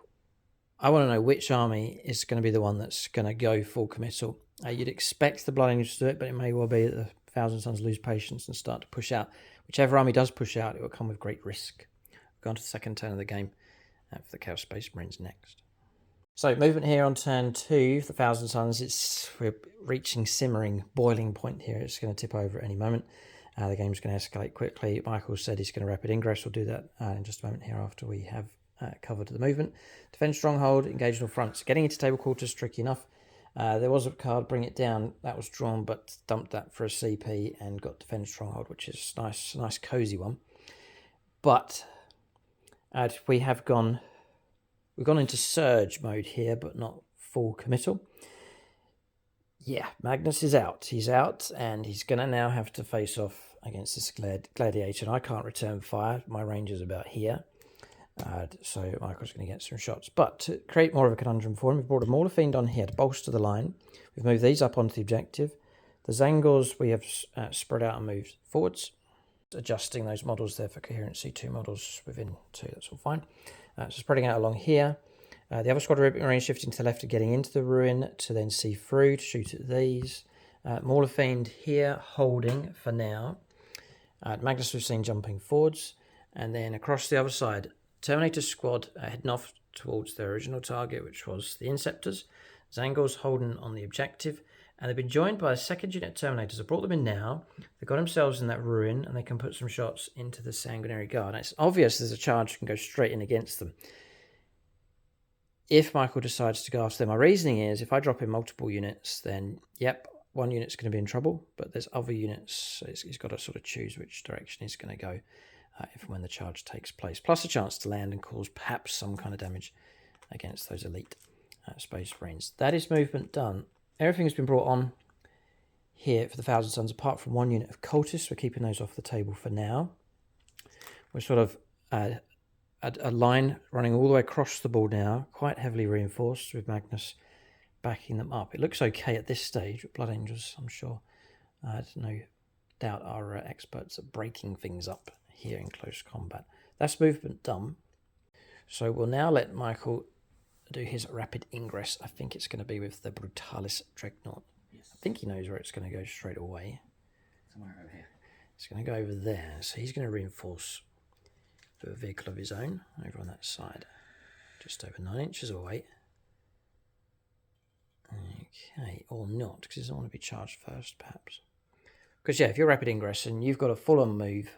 I want to know which army is going to be the one that's going to go full committal. You'd expect the Blood Angels to do it, but it may well be that the Thousand Suns lose patience and start to push out. Whichever army does push out, it will come with great risk. We'll go on to the second turn of the game for the Chaos Space Marines next. So movement here on turn 2 for the Thousand Suns. We're reaching simmering, boiling point here. It's going to tip over at any moment. The game's going to escalate quickly. Michael said he's going to rapid ingress. We'll do that in just a moment here after we have covered the movement. Defend stronghold, engage all fronts. Getting into table quarters tricky enough. There was a card, bring it down. That was drawn, but dumped that for a CP and got defend stronghold, which is nice cozy one. But we've gone into surge mode here, but not full committal. Yeah, Magnus is out. He's out, and he's going to now have to face off against this gladiator. And I can't return fire. My range is about here. So Michael's going to get some shots. But to create more of a conundrum for him, we've brought a Mauler Fiend on here to bolster the line. We've moved these up onto the objective. The Zangors we have spread out and moved forwards. Adjusting those models there for coherency. 2 models within 2, that's all fine. So spreading out along here. The other squad of Rubric Marines shifting to the left and getting into the ruin to then see through to shoot at these. Mauler Fiend here holding for now. Magnus we've seen jumping forwards. And then across the other side, Terminator squad heading off towards their original target, which was the Inceptors. Zangor's holding on the objective. And they've been joined by a second unit of Terminators. I brought them in now. They've got themselves in that ruin, and they can put some shots into the Sanguinary Guard. And it's obvious there's a charge that can go straight in against them. If Michael decides to go after them, my reasoning is if I drop in multiple units, then, yep, one unit's going to be in trouble, but there's other units, so he's got to sort of choose which direction he's going to go if and when the charge takes place. Plus a chance to land and cause perhaps some kind of damage against those elite Space Marines. That is movement done. Everything has been brought on here for the Thousand Suns, apart from 1 unit of cultists. We're keeping those off the table for now. We're sort of a line running all the way across the board now, quite heavily reinforced with Magnus backing them up. It looks okay at this stage with Blood Angels, I'm sure. There's no doubt our experts are breaking things up here in close combat. That's movement done. So we'll now let Michael do his rapid ingress. I think it's going to be with the Brutalis Dreadnought. Yes. I think he knows where it's going to go straight away. Somewhere over here. It's going to go over there. So he's going to reinforce with a vehicle of his own over on that side. Just over 9 inches away. Okay, or not, because he doesn't want to be charged first, perhaps. Because, yeah, if you're rapid ingress and you've got a full-on move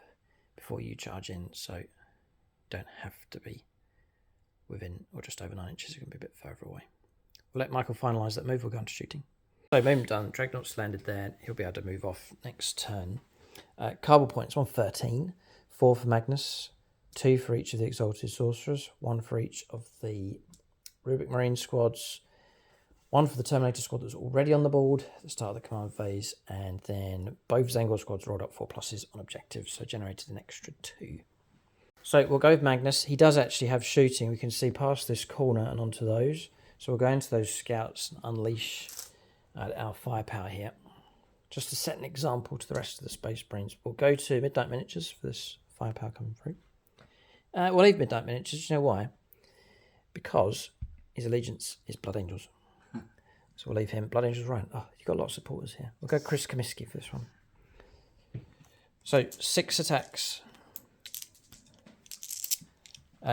before you charge in, so you don't have to be within or just over 9 inches. It can be a bit further away. We'll let Michael finalise that move. We'll go on to shooting. So, movement done. Dreadnought's landed there. He'll be able to move off next turn. Carbon points, 113. 4 for Magnus. 2 for each of the Exalted Sorcerers. 1 for each of the Rubric Marine squads. 1 for the Terminator squad that's already on the board at the start of the command phase. And then both Zangor squads rolled up 4 pluses on objectives, so generated an extra 2. So we'll go with Magnus. He does actually have shooting. We can see past this corner and onto those. So we'll go into those scouts and unleash our firepower here. Just to set an example to the rest of the Space Marines, we'll go to Midnight Miniatures for this firepower coming through. We'll leave Midnight Miniatures. Do you know why? Because his allegiance is Blood Angels. So we'll leave him. Blood Angels, right. Oh, you've got a lot of supporters here. We'll go Chris Comiskey for this one. So 6 attacks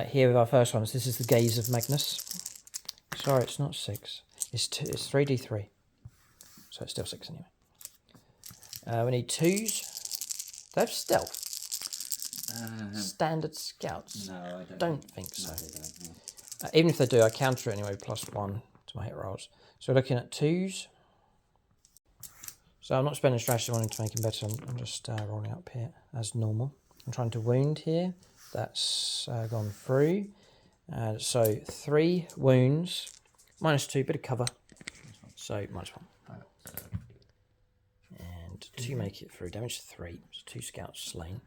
here with our first ones. This is the gaze of Magnus. Sorry, it's not 6. It's 3d3. So it's still 6 anyway. We need 2s. They have stealth. Standard scouts. No, I don't think so. No, they don't, no. Even if they do, I counter it anyway, +1 to my hit rolls. So we're looking at 2s. So I'm not spending strategy wanting to make him better. I'm just rolling up here as normal. I'm trying to wound here. That's gone through. So 3 wounds, -2, bit of cover. So -1. And 2 make it through. Damage 3. So 2 scouts slain.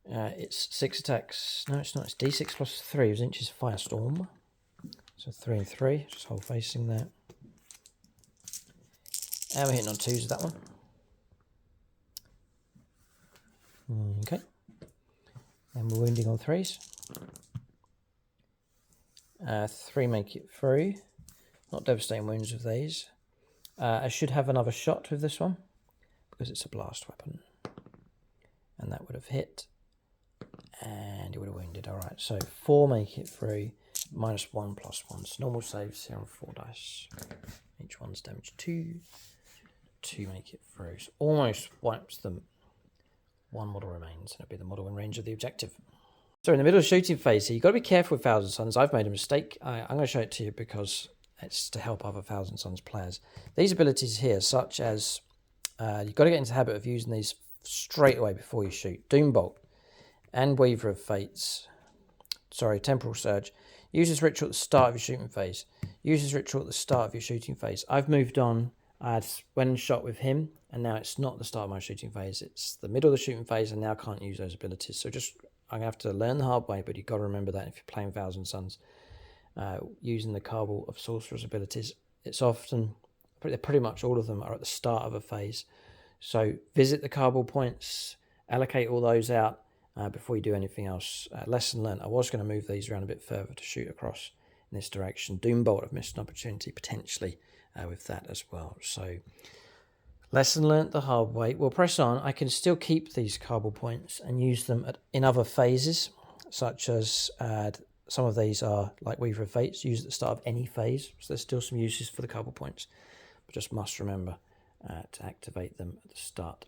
It's 6 attacks. No, it's not. It's D6 +3. It was inches firestorm. So 3 and 3. Just hold facing that. And we're hitting on 2s with that one. Okay. And we're wounding on 3s. 3 make it through. Not devastating wounds with these. I should have another shot with this one because it's a blast weapon. And that would have hit. And it would have wounded. Alright, so 4 make it through. -1 +1. So normal saves here on 4 dice. Each one's damage 2. 2 make it through. So almost wipes them. 1 model remains, and it'll be the model in range of the objective. So in the middle of the shooting phase here, you've got to be careful with Thousand Suns. I've made a mistake. I'm going to show it to you because it's to help other Thousand Suns players. These abilities here, such as you've got to get into the habit of using these straight away before you shoot. Doombolt and Weaver of Fates. Sorry, Temporal Surge. Use this ritual at the start of your shooting phase. Use this ritual at the start of your shooting phase. I've moved on. I had went and shot with him, and now it's not the start of my shooting phase. It's the middle of the shooting phase, and now I can't use those abilities. So I'm going to have to learn the hard way, but you've got to remember that if you're playing Thousand Suns, using the Cabal of Sorcerer's abilities, it's often, pretty much all of them are at the start of a phase. So visit the Cabal points, allocate all those out before you do anything else. Lesson learned. I was going to move these around a bit further to shoot across in this direction. Doombolt, I've missed an opportunity potentially with that as well. So lesson learnt the hard way. We'll press on. I can still keep these Cabal points and use them in other phases, such as some of these are like Weaver of Fates, used at the start of any phase. So there's still some uses for the Cabal points, but just must remember to activate them at the start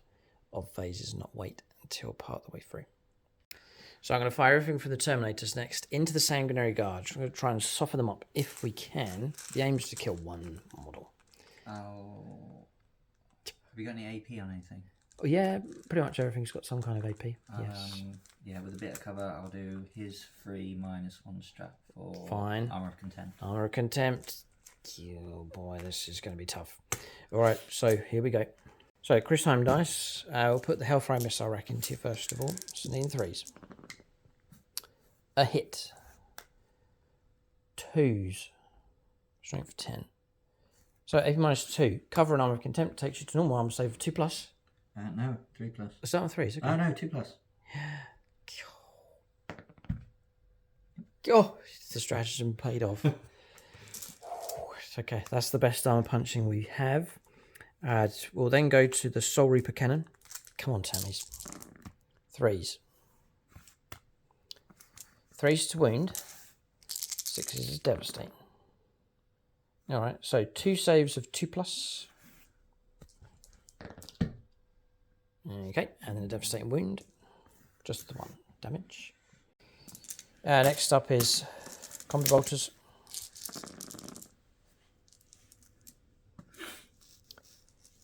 of phases, not wait until part of the way through. So I'm going to fire everything from the Terminators next into the Sanguinary Guard. I'm going to try and soften them up if we can. The aim is to kill 1 model. Oh. Have you got any AP on anything? Oh, yeah, pretty much everything's got some kind of AP. Yes. Yeah, with a bit of cover, I'll do his free -1 strap for Fine. Armour of Contempt. Armour of Contempt. Oh boy, this is going to be tough. Alright, so here we go. So, Chris Time dice. We'll put the Hellfire Missile rack into you first of all. So, needing 3s. A hit. 2s. Strength 10. So AP -2. Cover and Armour of Contempt takes you to normal armor save of 2+. No, 3+. Start on 3s. Okay. Oh no, 2+. Oh, the stratagem paid off. Okay, that's the best armor punching we have. We'll then go to the Soul Reaper Cannon. Come on, Tammys. 3s. 3s to wound. 6s is devastating. Alright, so 2 saves of 2+. Okay, and then a devastating wound. Just the 1 damage. Next up is Combi Bolters.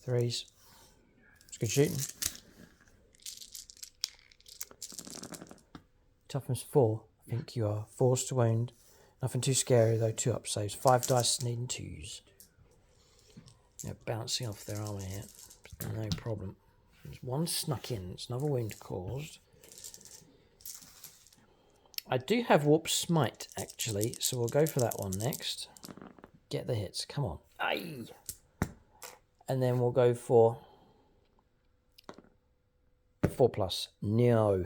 3s. It's good shooting. Toughness 4. I think you are forced to wound. Nothing too scary though. 2 up saves. 5 dice needing 2s. They're bouncing off their armour here. No problem. There's 1 snuck in. It's another wound caused. I do have Warp Smite actually, so we'll go for that one next. Get the hits. Come on. Aye. And then we'll go for 4+. No.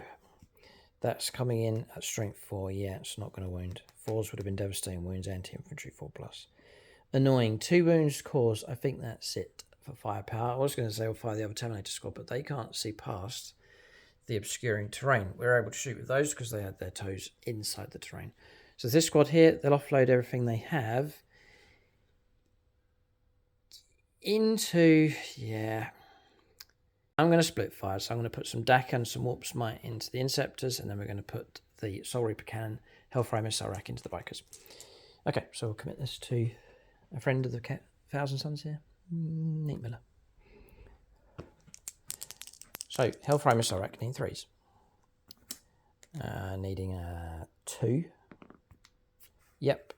That's coming in at strength 4. Yeah, it's not going to wound. 4s would have been devastating wounds, anti-infantry 4+. Annoying. 2 wounds caused. I think that's it. for firepower. I was going to say we'll fire the other Terminator squad, but they can't see past the obscuring terrain. We're able to shoot with those because they had their toes inside the terrain. So this squad here, they'll offload everything they have into, yeah. I'm going to split fire, so I'm going to put some DAC and some Warp Smite into the Inceptors, and then we're going to put the Soul Reaper Cannon, Hellfire Missile Rack into the Bikers. Okay, so we'll commit this to a friend of the Thousand Suns here, Nate Miller. So, Hellfire Missile Rack, need 3s. Needing a 2. Yep.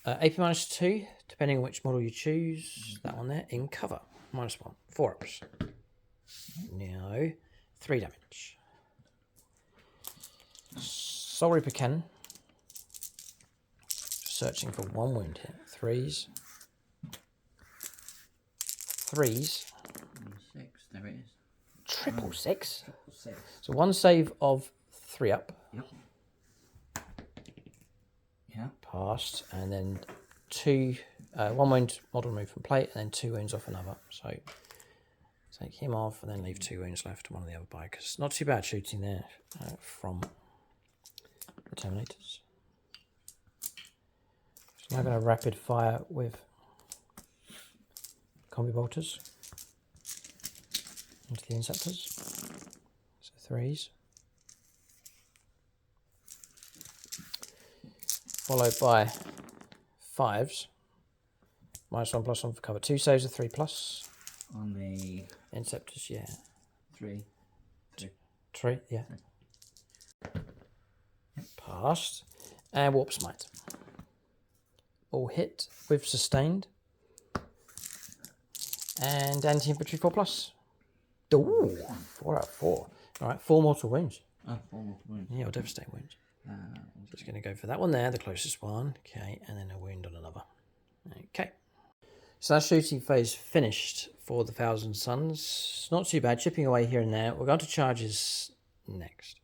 AP -2, depending on which model you choose. That one there, in cover. -1. 4 ups. No. 3 damage. Soul Reaper Cannon. Searching for 1 wound here. 3s. 3s. 6, there it is. Triple 6. Triple 6. So 1 save of 3 up. Yep. Yeah. Passed. And then 2, 1 wound model removed from plate, and then 2 wounds off another. So take him off and then leave 2 wounds left to one of the other bikers. Not too bad shooting there from the Terminators. So now I'm going to rapid fire with combi bolters into the Inceptors. So 3s. Followed by 5s. -1/+1 for cover. 2 saves of 3+. On the Inceptors, yeah. 3. 3, yeah. Passed. And Warp Smite. All hit with sustained. And anti-infantry 4+. Ooh, 4 out of 4. Alright, 4 mortal wounds. Oh, 4 mortal wounds. Yeah, or devastating wounds. Just going to go for that one there, the closest one. Okay, and then a wound on another. Okay. So that shooting phase finished for the Thousand Suns. Not too bad, chipping away here and there. We're going to charges next.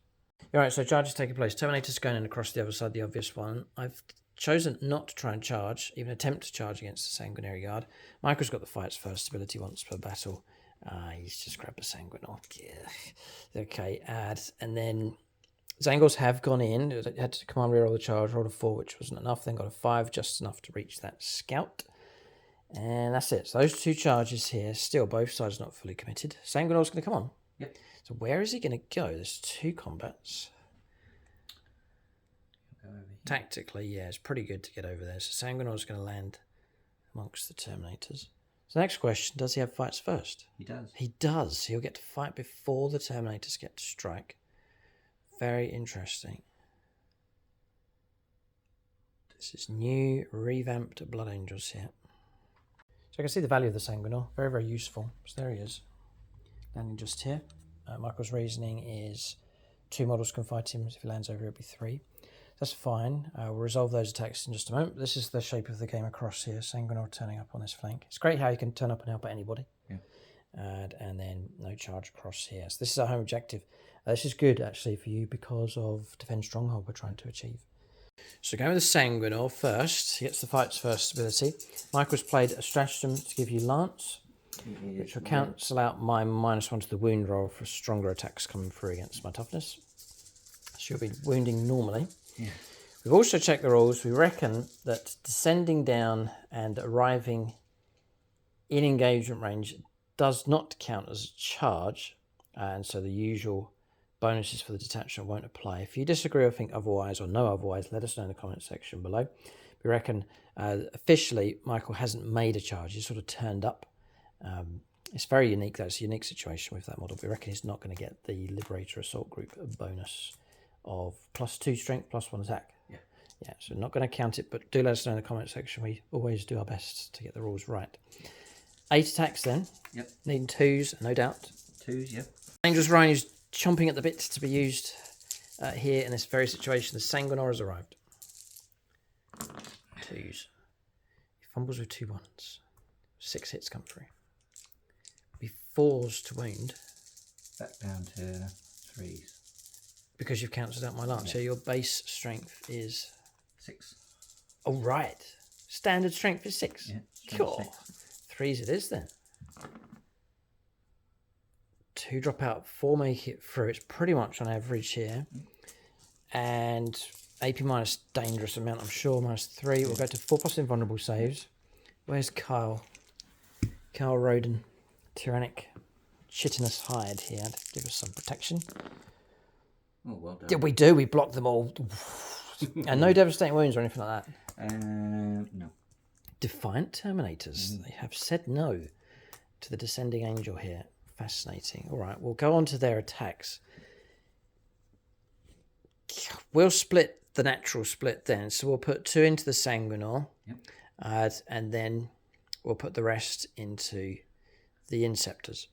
Alright, so charges taking place. Terminator's going in across the other side, the obvious one. I've chosen not to try and charge, even attempt to charge against the Sanguinary Guard. Michael's got the fights first, ability once per battle. He's just grabbed a Sanguinor. Yeah. Okay, add. And then Zangors have gone in. Had to command reroll the charge, rolled a 4, which wasn't enough. Then got a 5, just enough to reach that scout. And that's it. So those 2 charges here, still both sides not fully committed. Sanguinor's going to come on. Yep. So where is he going to go? There's 2 combats. Go over here. Tactically, yeah, it's pretty good to get over there. So Sanguinor's going to land amongst the Terminators. So next question, does he have fights first? He does. He does. He'll get to fight before the Terminators get to strike. Very interesting. This is new, revamped Blood Angels here. So I can see the value of the Sanguinor. Very, very useful. So there he is. Landing just here. Michael's reasoning is 2 models can fight him. If he lands over here, it'll be 3. That's fine. We'll resolve those attacks in just a moment. This is the shape of the game across here. Sanguinor turning up on this flank. It's great how you can turn up and help anybody. Yeah. And then no charge across here. So this is our home objective. This is good actually for you because of Defend Stronghold we're trying to achieve. So going with the Sanguinor first. He gets the fights first ability. Michael's played a stratagem to give you Lance, which will cancel out my -1 to the wound roll for stronger attacks coming through against my toughness. She'll be wounding normally. Yeah. We've also checked the rules. We reckon that descending down and arriving in engagement range does not count as a charge, and so the usual bonuses for the detachment won't apply. If you disagree or think otherwise or know otherwise, let us know in the comment section below. We reckon officially Michael hasn't made a charge. He's sort of turned up. It's very unique though. It's a unique situation with that model. We reckon he's not going to get the Liberator Assault Group bonus of +2 strength, +1 attack. Yeah, so not going to count it, but do let us know in the comment section. We always do our best to get the rules right. 8 attacks then. Yep. Needing 2s, no doubt. 2s, yep. Dangerous Rhine is chomping at the bit to be used here in this very situation. The Sanguinor has arrived. 2s. He fumbles with 2 1s. 6 hits come through. Be 4s to wound. Back down to 3s. Because you've cancelled out my lance. So your base strength is 6. Oh, right. Standard strength is 6. Yeah. Cool. 6. 3s it is then. 2 drop out, 4 make it through. It's pretty much on average here. And AP minus dangerous amount, I'm sure, minus 3. We'll go to 4+ invulnerable saves. Where's Kyle? Kyle Roden, tyrannic chitinous hide here to give us some protection. Oh, well done. Yeah, we do. We block them all. And no devastating wounds or anything like that. No. Defiant Terminators. They have said no to the Descending Angel here. Fascinating. All right, we'll go on to their attacks. We'll split the natural split then. So we'll put 2 into the Sanguinor. Yep. And then we'll put the rest into the Inceptors.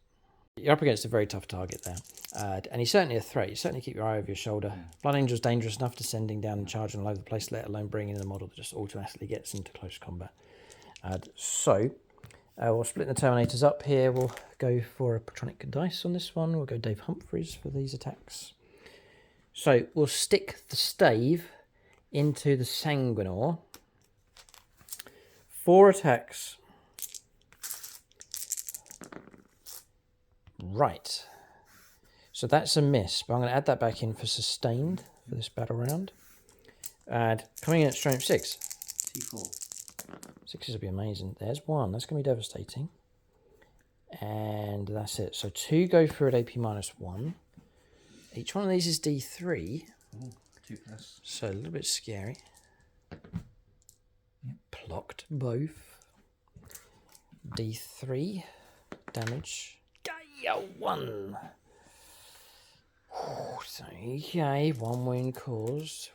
You're up against a very tough target there. And he's certainly a threat. You certainly keep your eye over your shoulder. Yeah. Blood Angel's dangerous enough, descending down and charging all over the place, let alone bringing in a model that just automatically gets into close combat. We'll split the Terminators up here. We'll go for a Patronic Dice on this one. We'll go Dave Humphreys for these attacks. So we'll stick the stave into the Sanguinor. 4 attacks. Right. So that's a miss, but I'm going to add that back in for sustained for this battle round. And coming in at strength 6. T4. 6s would be amazing. There's 1. That's going to be devastating. And that's it. So 2 go through at AP minus 1. Each one of these is D3. Ooh, 2+. So a little bit scary. Yep. Blocked both. D3 damage. KOYO 1. So, okay, 1 wound caused.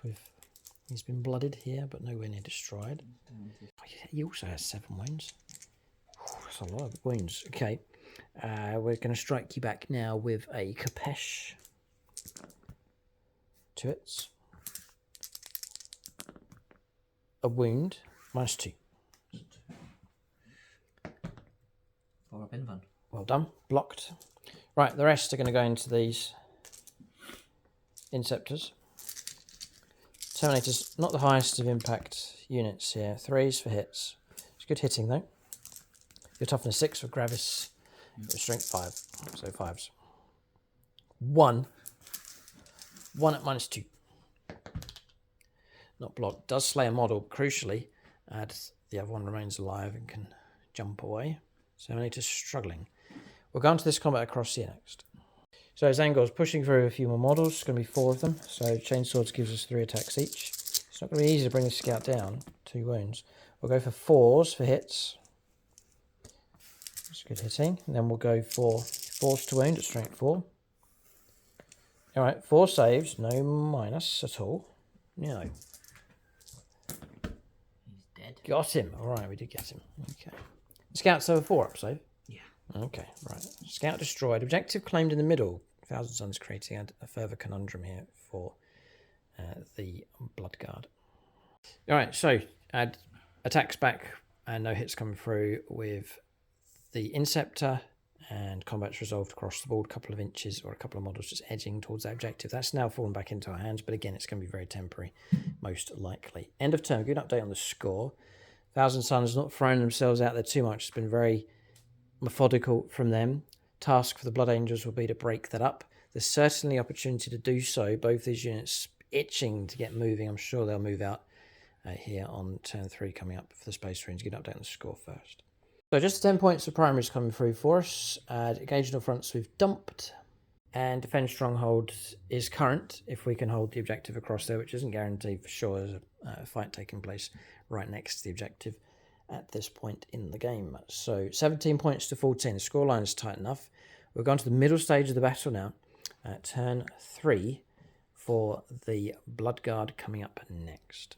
He's been blooded here, but nowhere near destroyed. He also has 7 wounds. That's a lot of wounds. Okay, we're going to strike you back now with a Kapesh. 2 hits. A wound, minus 2. 4 up in fun. Well done, blocked. Right, the rest are going to go into these Inceptors. Terminators, not the highest of impact units here. 3s for hits. It's good hitting though. Your toughness 6 for Gravis. Your strength 5. So 5s. 1. 1 at minus 2. Not blocked. Does slay a model, but crucially, the other one remains alive and can jump away. Terminator's struggling. We'll go on to this combat across here next. So Zangor's pushing through a few more models. It's going to be 4 of them. So Chainswords gives us 3 attacks each. It's not going to be easy to bring the scout down. 2 wounds. We'll go for 4s for hits. That's good hitting. And then we'll go for 4s to wound at strength 4. Alright, 4 saves. No minus at all. No. He's dead. Got him. Alright, we did get him. Okay. Scout's over 4 up save. Yeah. Okay, right. Scout destroyed. Objective claimed in the middle. Thousand Suns creating a further conundrum here for the Bloodguard. Alright, so add attacks back and no hits coming through with the Inceptor, and combat's resolved across the board, a couple of inches or a couple of models just edging towards that objective. That's now fallen back into our hands, but again, it's going to be very temporary, most likely. End of turn. Good update on the score. Thousand Suns not throwing themselves out there too much. It's been very methodical from them. Task for the Blood Angels will be to break that up. There's certainly opportunity to do so. Both these units itching to get moving. I'm sure they'll move out here on turn 3 coming up for the Space Marines. Good update on the score first. So just 10 points of primaries coming through for us. Occasional fronts we've dumped. And defend stronghold is current if we can hold the objective across there, which isn't guaranteed for sure. There's a fight taking place right next to the objective at this point in the game. So 17 points to 14. The scoreline is tight enough. We're going to the middle stage of the battle now. Turn 3 for the Bloodguard coming up next.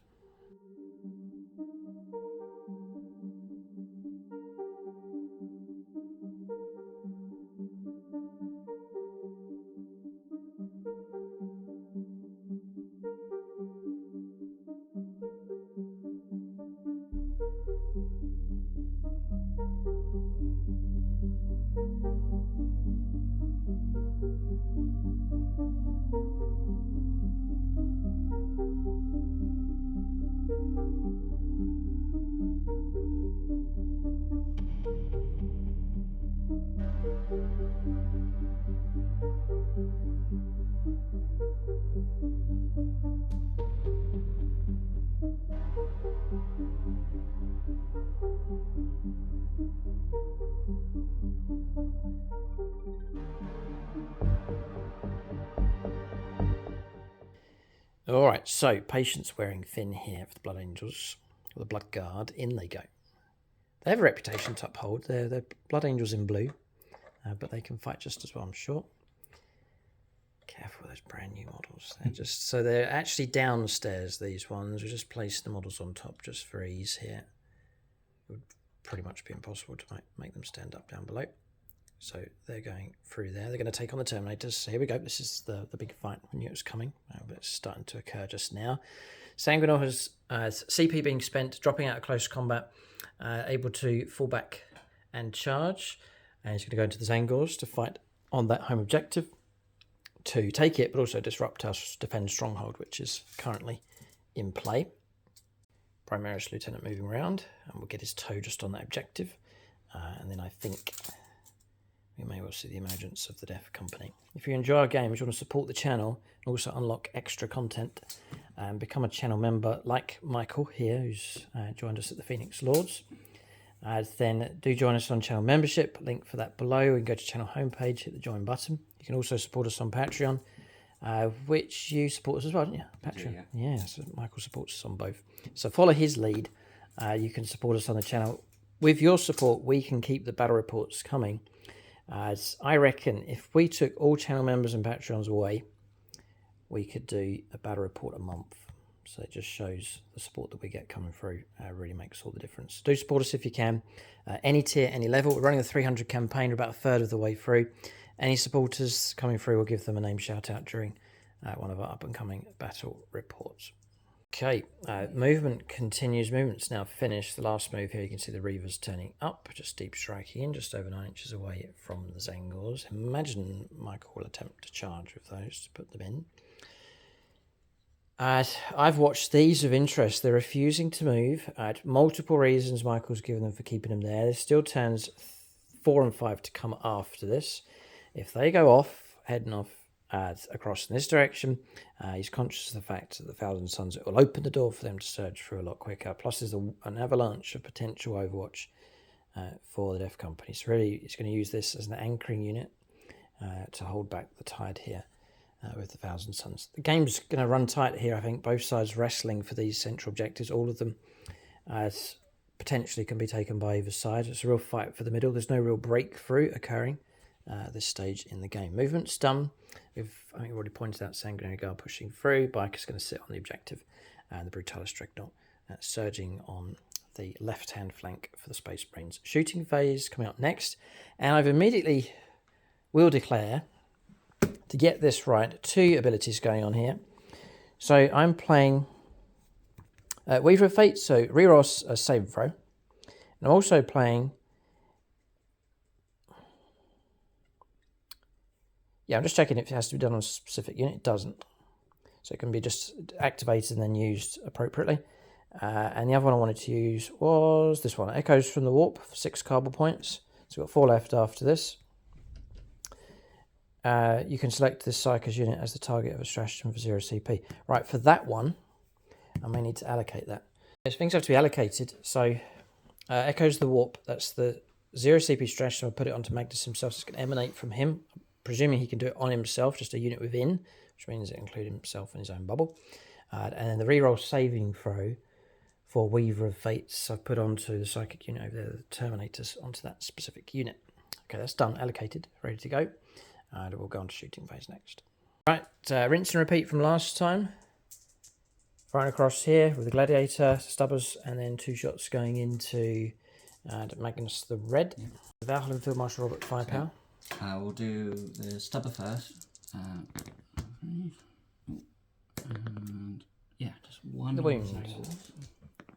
All right, so Patience wearing thin here for the Blood Angels, or the Blood Guard. In they go. They have a reputation to uphold. They're Blood Angels in blue, but they can fight just as well, I'm sure. Careful with those brand new models. They're actually downstairs, these ones. We just place the models on top just for ease here. It would pretty much be impossible to make them stand up down below. So they're going through there. They're going to take on the Terminators. So here we go. This is the big fight. We knew it was coming, but it's starting to occur just now. Sanguinor has CP being spent, dropping out of close combat, able to fall back and charge. And he's going to go into the Zangors to fight on that home objective to take it, but also disrupt our defend stronghold, which is currently in play. Primaris Lieutenant moving around, and we'll get his toe just on that objective. And then I think we may well see the emergence of the Death Company. If you enjoy our games, you want to support the channel and also unlock extra content and become a channel member like Michael here, who's joined us at the Phoenix Lords. Then do join us on channel membership, link for that below. You can go to channel homepage, hit the join button. You can also support us on Patreon, which you support us as well, don't you? Patreon. Yeah, so Michael supports us on both. So follow his lead. You can support us on the channel. With your support, we can keep the battle reports coming. As I reckon, if we took all channel members and Patreons away, we could do a battle report a month. So it just shows the support that we get coming through really makes all the difference. Do support us if you can. Any tier, any level. We're running a 300 campaign. We're about a third of the way through. Any supporters coming through, we'll give them a name shout out during one of our up and coming battle reports. Okay, movement continues. Movement's now finished. The last move here, you can see the Reavers turning up, just deep striking in, just over 9 inches away from the Zangors. Imagine Michael will attempt to charge with those to put them in. I've watched these with interest. They're refusing to move. Multiple reasons Michael's given them for keeping them there. There's still turns 4 and 5 to come after this. If they go off, heading off across in this direction, he's conscious of the fact that the Thousand Suns, it will open the door for them to surge through a lot quicker. Plus, there's an avalanche of potential overwatch for the Death Company. So really, he's going to use this as an anchoring unit to hold back the tide here. With the Thousand Suns. The game's going to run tight here, I think. Both sides wrestling for these central objectives. All of them potentially can be taken by either side. It's a real fight for the middle. There's no real breakthrough occurring at this stage in the game. Movement's done. I think we've already pointed out Sanguinary Guard pushing through. Biker's going to sit on the objective. And the Brutalis Dreadnought surging on the left-hand flank for the Space Marines. Shooting phase coming up next. And I've immediately will declare, to get this right, 2 abilities going on here. So I'm playing Weaver of Fate, so reroll a save and throw. And I'm also playing... Yeah, I'm just checking if it has to be done on a specific unit. It doesn't. So it can be just activated and then used appropriately. And the other one I wanted to use was this one. Echoes from the Warp for 6 carbon points. So we've got 4 left after this. You can select this Psychers unit as the target of a stratagem for 0 CP. Right, for that one, I may need to allocate that. Yes, things have to be allocated. So, Echoes the Warp, that's the 0 CP stratagem. I'll put it onto Magnus himself, so it's going to emanate from him. Presuming he can do it on himself, just a unit within, which means it includes himself in his own bubble. And then the reroll saving throw for Weaver of Fates, I've put onto the Psychic unit over there, the Terminators, onto that specific unit. Okay, that's done, allocated, ready to go. And we'll go on to shooting phase next. Right, rinse and repeat from last time. Right across here with the Gladiator, Stubbers, and then 2 shots going into Magnus the Red. Yeah. Valhalla and Field Marshal Robert Firepower. We'll do the Stubber first. And yeah, just one. The wound.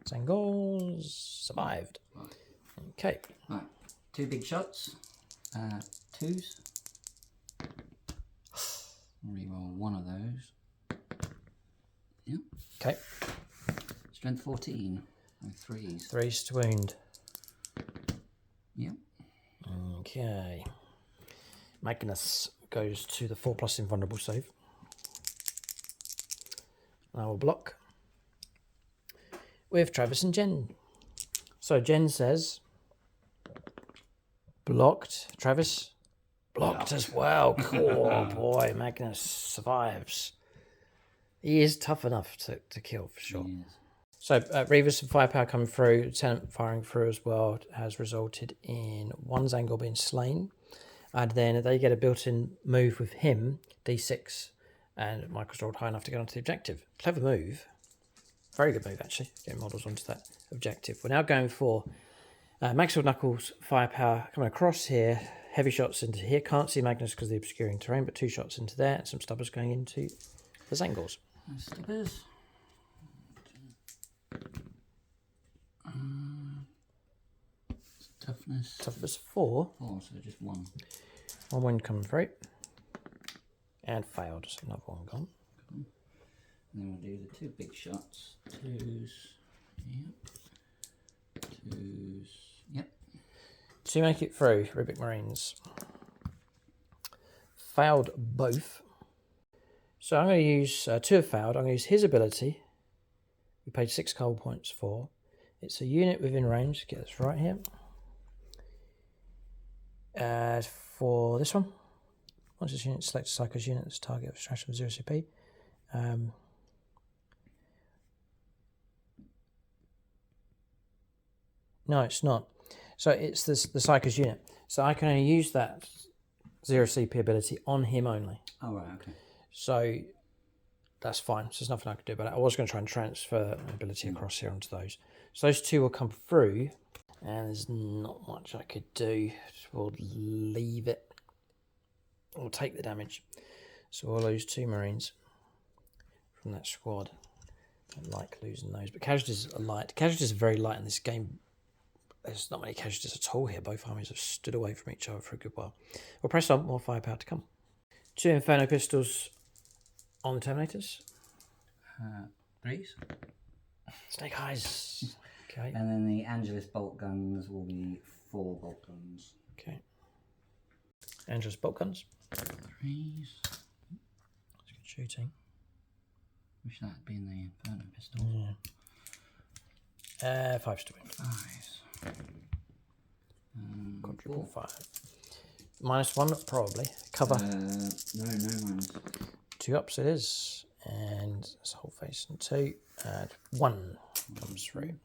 Zangors survived. Right. Okay. Right, 2 big shots. 2s. Reroll one of those. Yep. Okay. Strength 14. 3s. 3s to wound. Yep. Okay. Magnus goes to the 4+ invulnerable save. I will block with Travis and Jen. So Jen says, blocked. Travis, blocked as well. Cool. Oh boy, Magnus survives. He is tough enough to kill for sure. Yes. So Reavers and firepower coming through, Lieutenant firing through as well has resulted in one Zangor being slain. And then they get a built-in move with him, D6, and Michael's rolled high enough to get onto the objective. Clever move. Very good move, actually, getting models onto that objective. We're now going for Maxwell Knuckles firepower coming across here. Heavy shots into here. Can't see Magnus because of the obscuring terrain, but 2 shots into there. And some stubbers going into the Zangors. Stubbers. Toughness. Toughness 4. 4, so just 1. 1 wind coming through. And failed, so another one gone. And then we'll do the 2 big shots. 2s. Yep. 2s. Yep. To make it through, Rubik Marines failed both. So I'm going to use 2 have failed. I'm going to use his ability. We paid 6 cold points for. It's a unit within range. Get this right here. For this one, once this unit selects a Psycho's unit that's target of extraction of 0 CP. No, it's not. So it's the Psycho's unit. So I can only use that 0 CP ability on him only. Oh, right, okay. So that's fine. So there's nothing I can do about it. I was going to try and transfer my ability across here onto those. So those 2 will come through, and there's not much I could do. We'll leave it. We'll take the damage. So we'll lose 2 Marines from that squad. I like losing those, but casualties are light. Casualties are very light in this game. There's not many casualties at all here. Both armies have stood away from each other for a good while. We'll press on. More firepower to come. 2 Inferno pistols on the Terminators. 3s. Snake eyes. Okay. And then the Angelus bolt guns will be 4 bolt guns. Okay. Angelus bolt guns. 3s. That's good shooting. Wish that had been the Inferno pistol. Yeah. 5s to win. 5s. Quadruple 5. -1 probably. Cover. No minus. 2 ups it is. And it's a whole face and 2. And 1 comes through.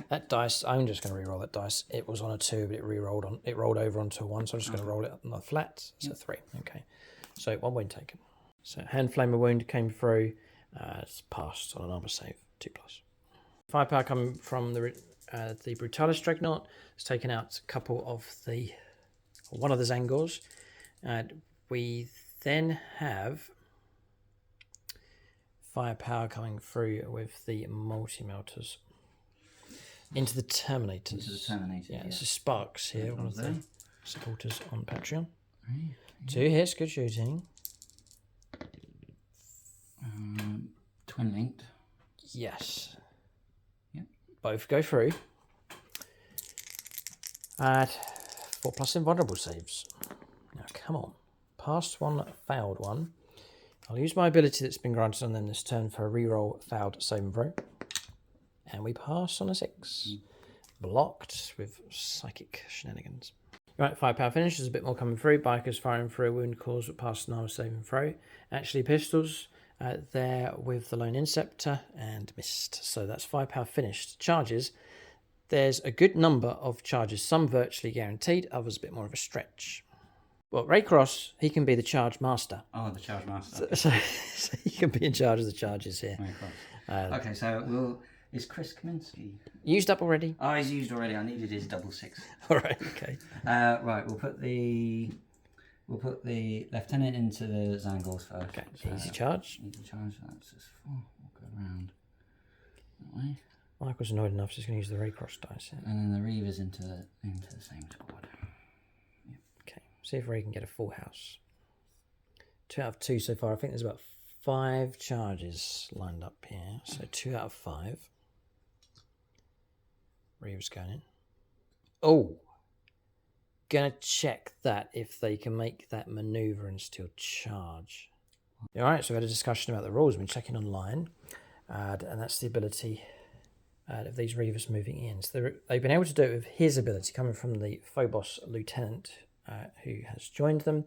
That dice, I'm just going to re-roll that dice. It was on a 2, but it rolled over onto a 1, so I'm just going to roll it on the flat. So 3. Okay. So 1 wound taken. So hand flamer wound came through. It's passed on an armor save. 2+. Firepower coming from the Brutalis Dreadnought. It's taken out a couple of one of the Zangors. We then have firepower coming through with the multi-melters into the Terminators. Into the Terminators, yeah. This is Sparks here, one of the supporters on Patreon. 3. 2 hits, good shooting. Twin linked. Yes. Yep. Both go through. 4+ invulnerable saves. Now come on. Passed 1, failed 1. I'll use my ability that's been granted on them this turn for a reroll failed save and throw. And we pass on a 6. Blocked with psychic shenanigans. Right, firepower finish. There's a bit more coming through. Bikers firing through a wound cause but passed an armor save and throw. Actually pistols there with the lone inceptor and missed. So that's firepower finished. Charges. There's a good number of charges. Some virtually guaranteed. Others a bit more of a stretch. Well, Raycross, he can be the charge master. Oh, the charge master. So he can be in charge of the charges here. Okay, so is Chris Kaminsky used up already? Oh, he's used already. I needed his 6. All right, okay. Right, we'll put the lieutenant into the Zangors first. Okay, so easy charge. Easy charge. So that's just 4. We'll go around that way. Michael's annoyed enough, so he's going to use the Raycross dice. Yeah. And then the Reavers into the same squad. Okay, see if Ray can get a full house. 2 out of 2 so far. I think there's about 5 charges lined up here. So 2 out of 5. Reeves going in. Oh! Gonna check that if they can make that maneuver and still charge. Alright, so we had a discussion about the rules. We've been checking online. And that's the ability of these Reavers moving in. So they've been able to do it with his ability coming from the Phobos Lieutenant who has joined them.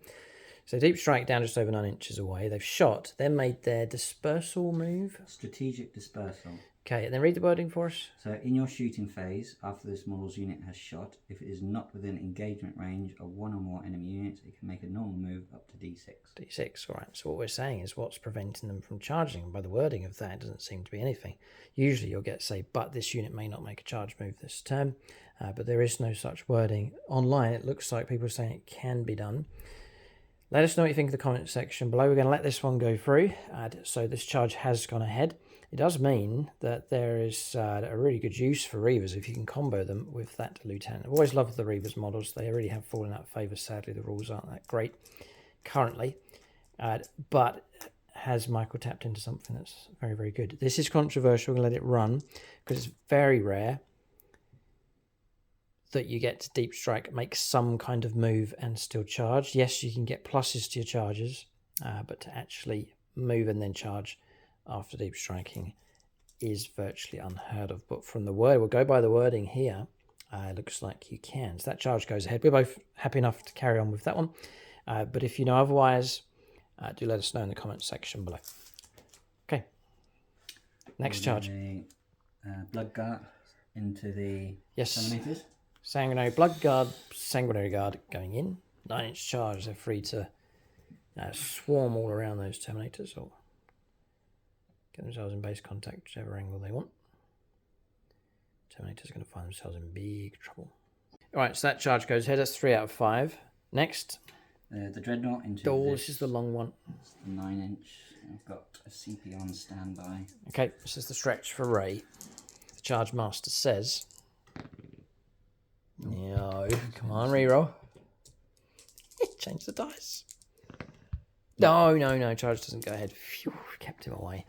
So deep strike down just over 9 inches away. They've shot, then made their dispersal move. Strategic dispersal. Okay, and then read the wording for us. So in your shooting phase, after this model's unit has shot, if it is not within engagement range of one or more enemy units, it can make a normal move up to D6. D6, all right. So what we're saying is what's preventing them from charging. And by the wording of that, it doesn't seem to be anything. Usually you'll get, say, but this unit may not make a charge move this turn. But there is no such wording. Online, it looks like people are saying it can be done. Let us know what you think in the comment section below. We're going to let this one go through. So this charge has gone ahead. It does mean that there is a really good use for Reavers if you can combo them with that Lieutenant. I've always loved the Reavers models. They really have fallen out of favour. Sadly, the rules aren't that great currently. But has Michael tapped into something that's very, very good. This is controversial. We're going to let it run because it's very rare that you get to deep strike, make some kind of move and still charge. Yes, you can get pluses to your charges, but to actually move and then charge after deep striking is virtually unheard of. But from the word, we'll go by the wording here, it looks like you can. So that charge goes ahead. We're both happy enough to carry on with that one. But if you know otherwise, do let us know in the comments section below. Okay. Next charge. Blood Guard into the Yes. Sanguinary Blood Guard, Sanguinary Guard going in. 9-inch charge. They're free to swarm all around those Terminators or get themselves in base contact, whichever angle they want. Terminator's going to find themselves in big trouble. All right, so that charge goes ahead. That's 3 out of 5. Next. The Dreadnought into this is the long one. 9-inch. I've got a CP on standby. Okay, this is the stretch for Ray. The Charge Master says... No, come on, reroll. Change the dice. No, charge doesn't go ahead. Phew, kept him away.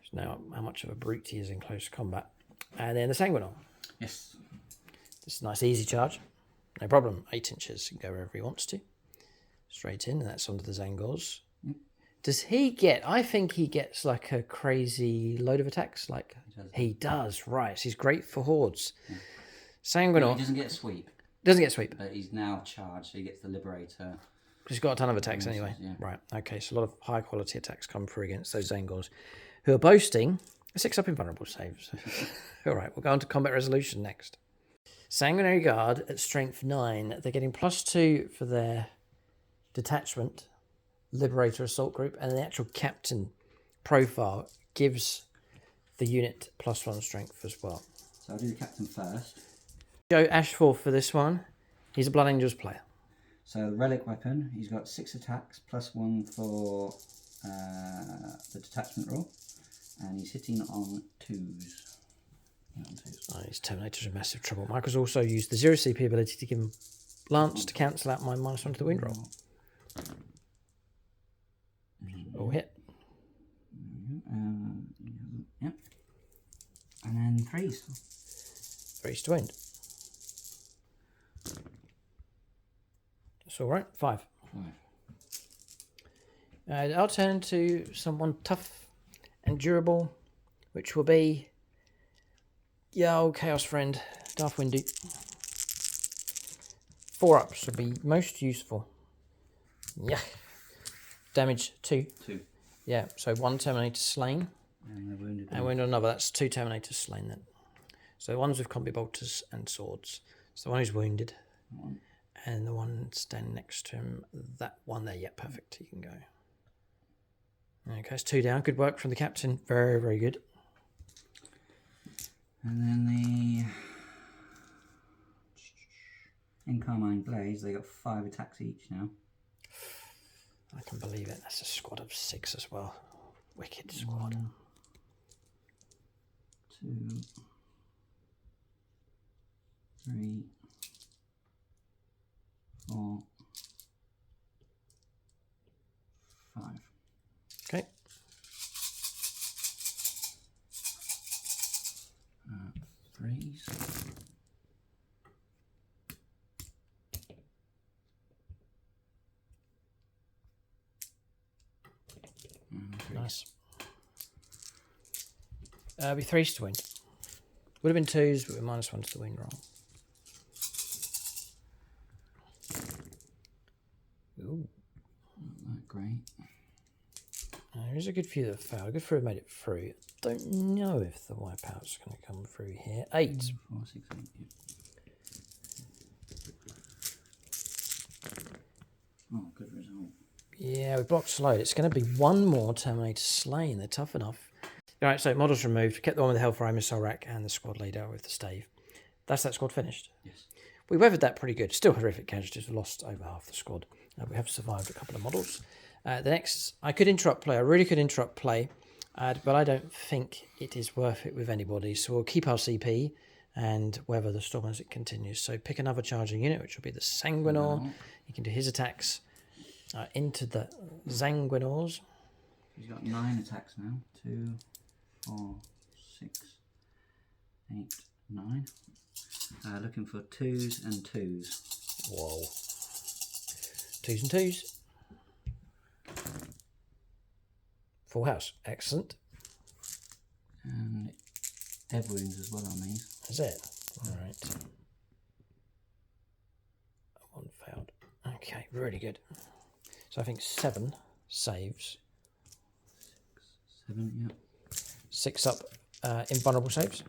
Just know how much of a brute he is in close combat. And then the Sanguinal. Yes. This is a nice easy charge. No problem. 8 inches. He can go wherever he wants to. Straight in, and that's onto the Zangors. Does he get... I think he gets like a crazy load of attacks. Like he does, right. So he's great for hordes. Yeah. Sanguinal. No, he doesn't get a sweep. Doesn't get sweep. But he's now charged, so he gets the Liberator. Because he's got a ton of attacks anyway. Yeah. Right, okay, so a lot of high quality attacks come through against those Zangors, who are boasting a 6-up invulnerable saves. All right, we'll go on to combat resolution next. Sanguinary Guard at strength 9. They're getting +2 for their detachment, Liberator assault group, and the actual captain profile gives the unit +1 strength as well. So I'll do the captain first. Joe Ashforth for this one. He's a Blood Angels player. So the relic weapon, he's got 6 attacks, +1 for the detachment roll, and he's hitting on 2s. Oh, his Terminator's in massive trouble. Michael's also used the 0 CP ability to give him Lance to cancel out my -1 to the wind roll. All hit. Yep. And then 3s. 3s to wind. That's all right. 5. I'll turn to someone tough and durable, which will be old Chaos Friend, Darth Windu. 4-ups will be most useful. Yeah. Damage 2. 2. Yeah, so 1 Terminator slain. And wounded. And wounded another. That's 2 Terminators slain then. So the ones with combi bolters and swords. So the one who's wounded. And the one standing next to him, that one there. Yeah, perfect. He can go. Okay, it's 2 down. Good work from the captain. Very, very good. And then the in Carmine Blaze, they got 5 attacks each now. I can believe it. That's a squad of 6 as well. Wicked squad. 2, 3, 4, 5. Okay. 3s. Nice. Be 3s to win. Would have been 2s, but with -1 to the win roll. Ooh. great. There is a good few that failed. A good few have made it through. Don't know if the wipeout's going to come through here. 8. 4, 6, 8. Yeah. Oh, good result. Yeah, we blocked slow. It's going to be one more Terminator slain. They're tough enough. All right, so models removed. Kept the one with the Hellfire missile rack and the squad leader with the stave. That's that squad finished. Yes. We weathered that pretty good. Still horrific casualties. We lost over half the squad. We have survived a couple of models. The next, I could interrupt play. I really could interrupt play, but I don't think it is worth it with anybody. So we'll keep our CP and weather the storm as it continues. So pick another charging unit, which will be the Sanguinor. He can do his attacks into the Sanguinors. He's got 9 attacks now. 2, 4, 6, 8, 9. Looking for 2s and 2s. Whoa. 2s and 2s. Full house. Excellent. And Ev wounds as well on these. That's it. All right. One failed. Okay, really good. So I think 7 saves. 7, yeah. 6 up invulnerable saves.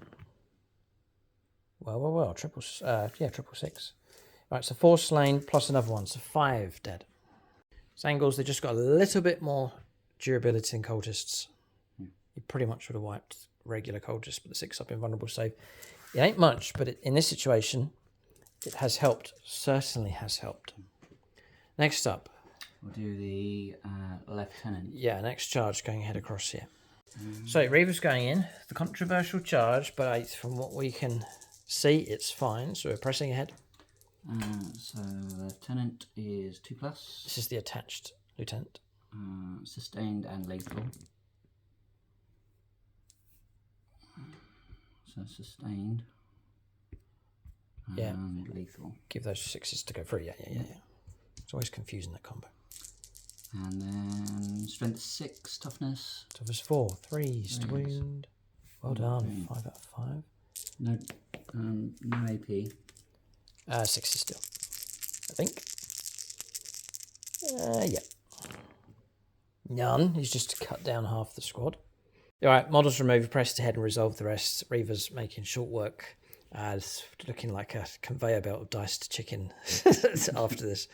Well. Triple 6. Right, so 4 slain plus another one, so 5 dead. Zangles, they just got a little bit more durability than cultists. You pretty much would have wiped regular cultists, but the 6 up invulnerable save. It ain't much, but in this situation, it has helped. Certainly has helped. Next up. We'll do the lieutenant. Yeah, next charge going ahead across here. So Reaver's going in. The controversial charge, but from what we can see, it's fine. So we're pressing ahead. So lieutenant is 2+. This is the attached lieutenant. Sustained and lethal. So sustained and lethal. Give those 6s to go through. Yeah. It's always confusing, that combo. And then strength 6, toughness. Toughness 4, 3s to wound. Well done. 5 out of 5. No AP. 6s still, I think. Yeah. None. He's just cut down half the squad. All right, models removed. Press ahead and resolve the rest. Reaver's making short work. It's looking like a conveyor belt of diced chicken after this.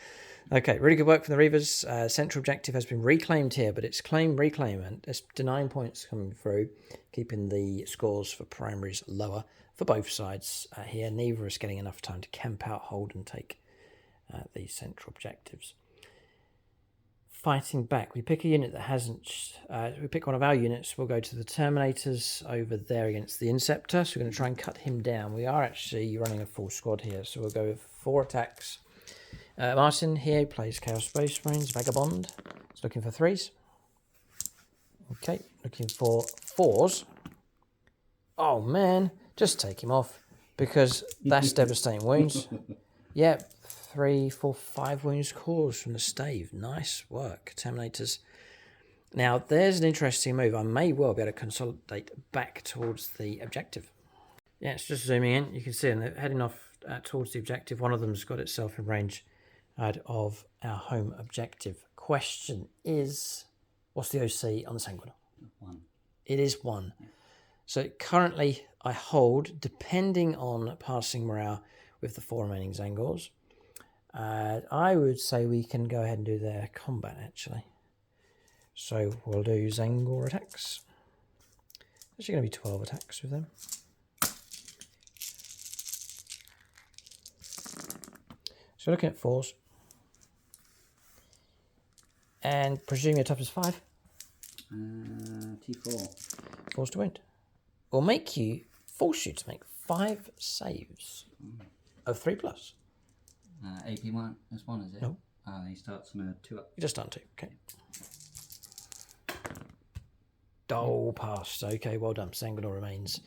Okay, really good work from the Reavers. Central objective has been reclaimed here, but it's reclaim, and there's denying points coming through, keeping the scores for primaries lower for both sides here. Neither is getting enough time to camp out, hold, and take these central objectives. Fighting back, we pick a unit that hasn't. We pick one of our units. We'll go to the Terminators over there against the Inceptor. So we're going to try and cut him down. We are actually running a full squad here, so we'll go with 4 attacks. Martin here plays Chaos Space Marines, Vagabond. He's looking for 3s. Okay, looking for 4s. Oh man, just take him off because that's devastating wounds. Yep, 3, 4, 5 wounds caused from the stave. Nice work, Terminators. Now, there's an interesting move. I may well be able to consolidate back towards the objective. Yeah, it's just zooming in. You can see them heading off towards the objective. One of them's got itself in range of our home objective. Question is, what's the OC on the Sanguinor? 1. It is 1. So currently I hold, depending on passing morale with the 4 remaining Zangors, I would say we can go ahead and do their combat actually. So we'll do Zangor attacks. Actually going to be 12 attacks with them. So looking at 4s. And presuming your toughness 5. T4. 4s to wound. Will force you to make 5 saves of 3+. AP 1 is 1, is it? No. He starts on a 2 up. You just done 2, okay. Oh, passed. Okay, well done. Sanguinor remains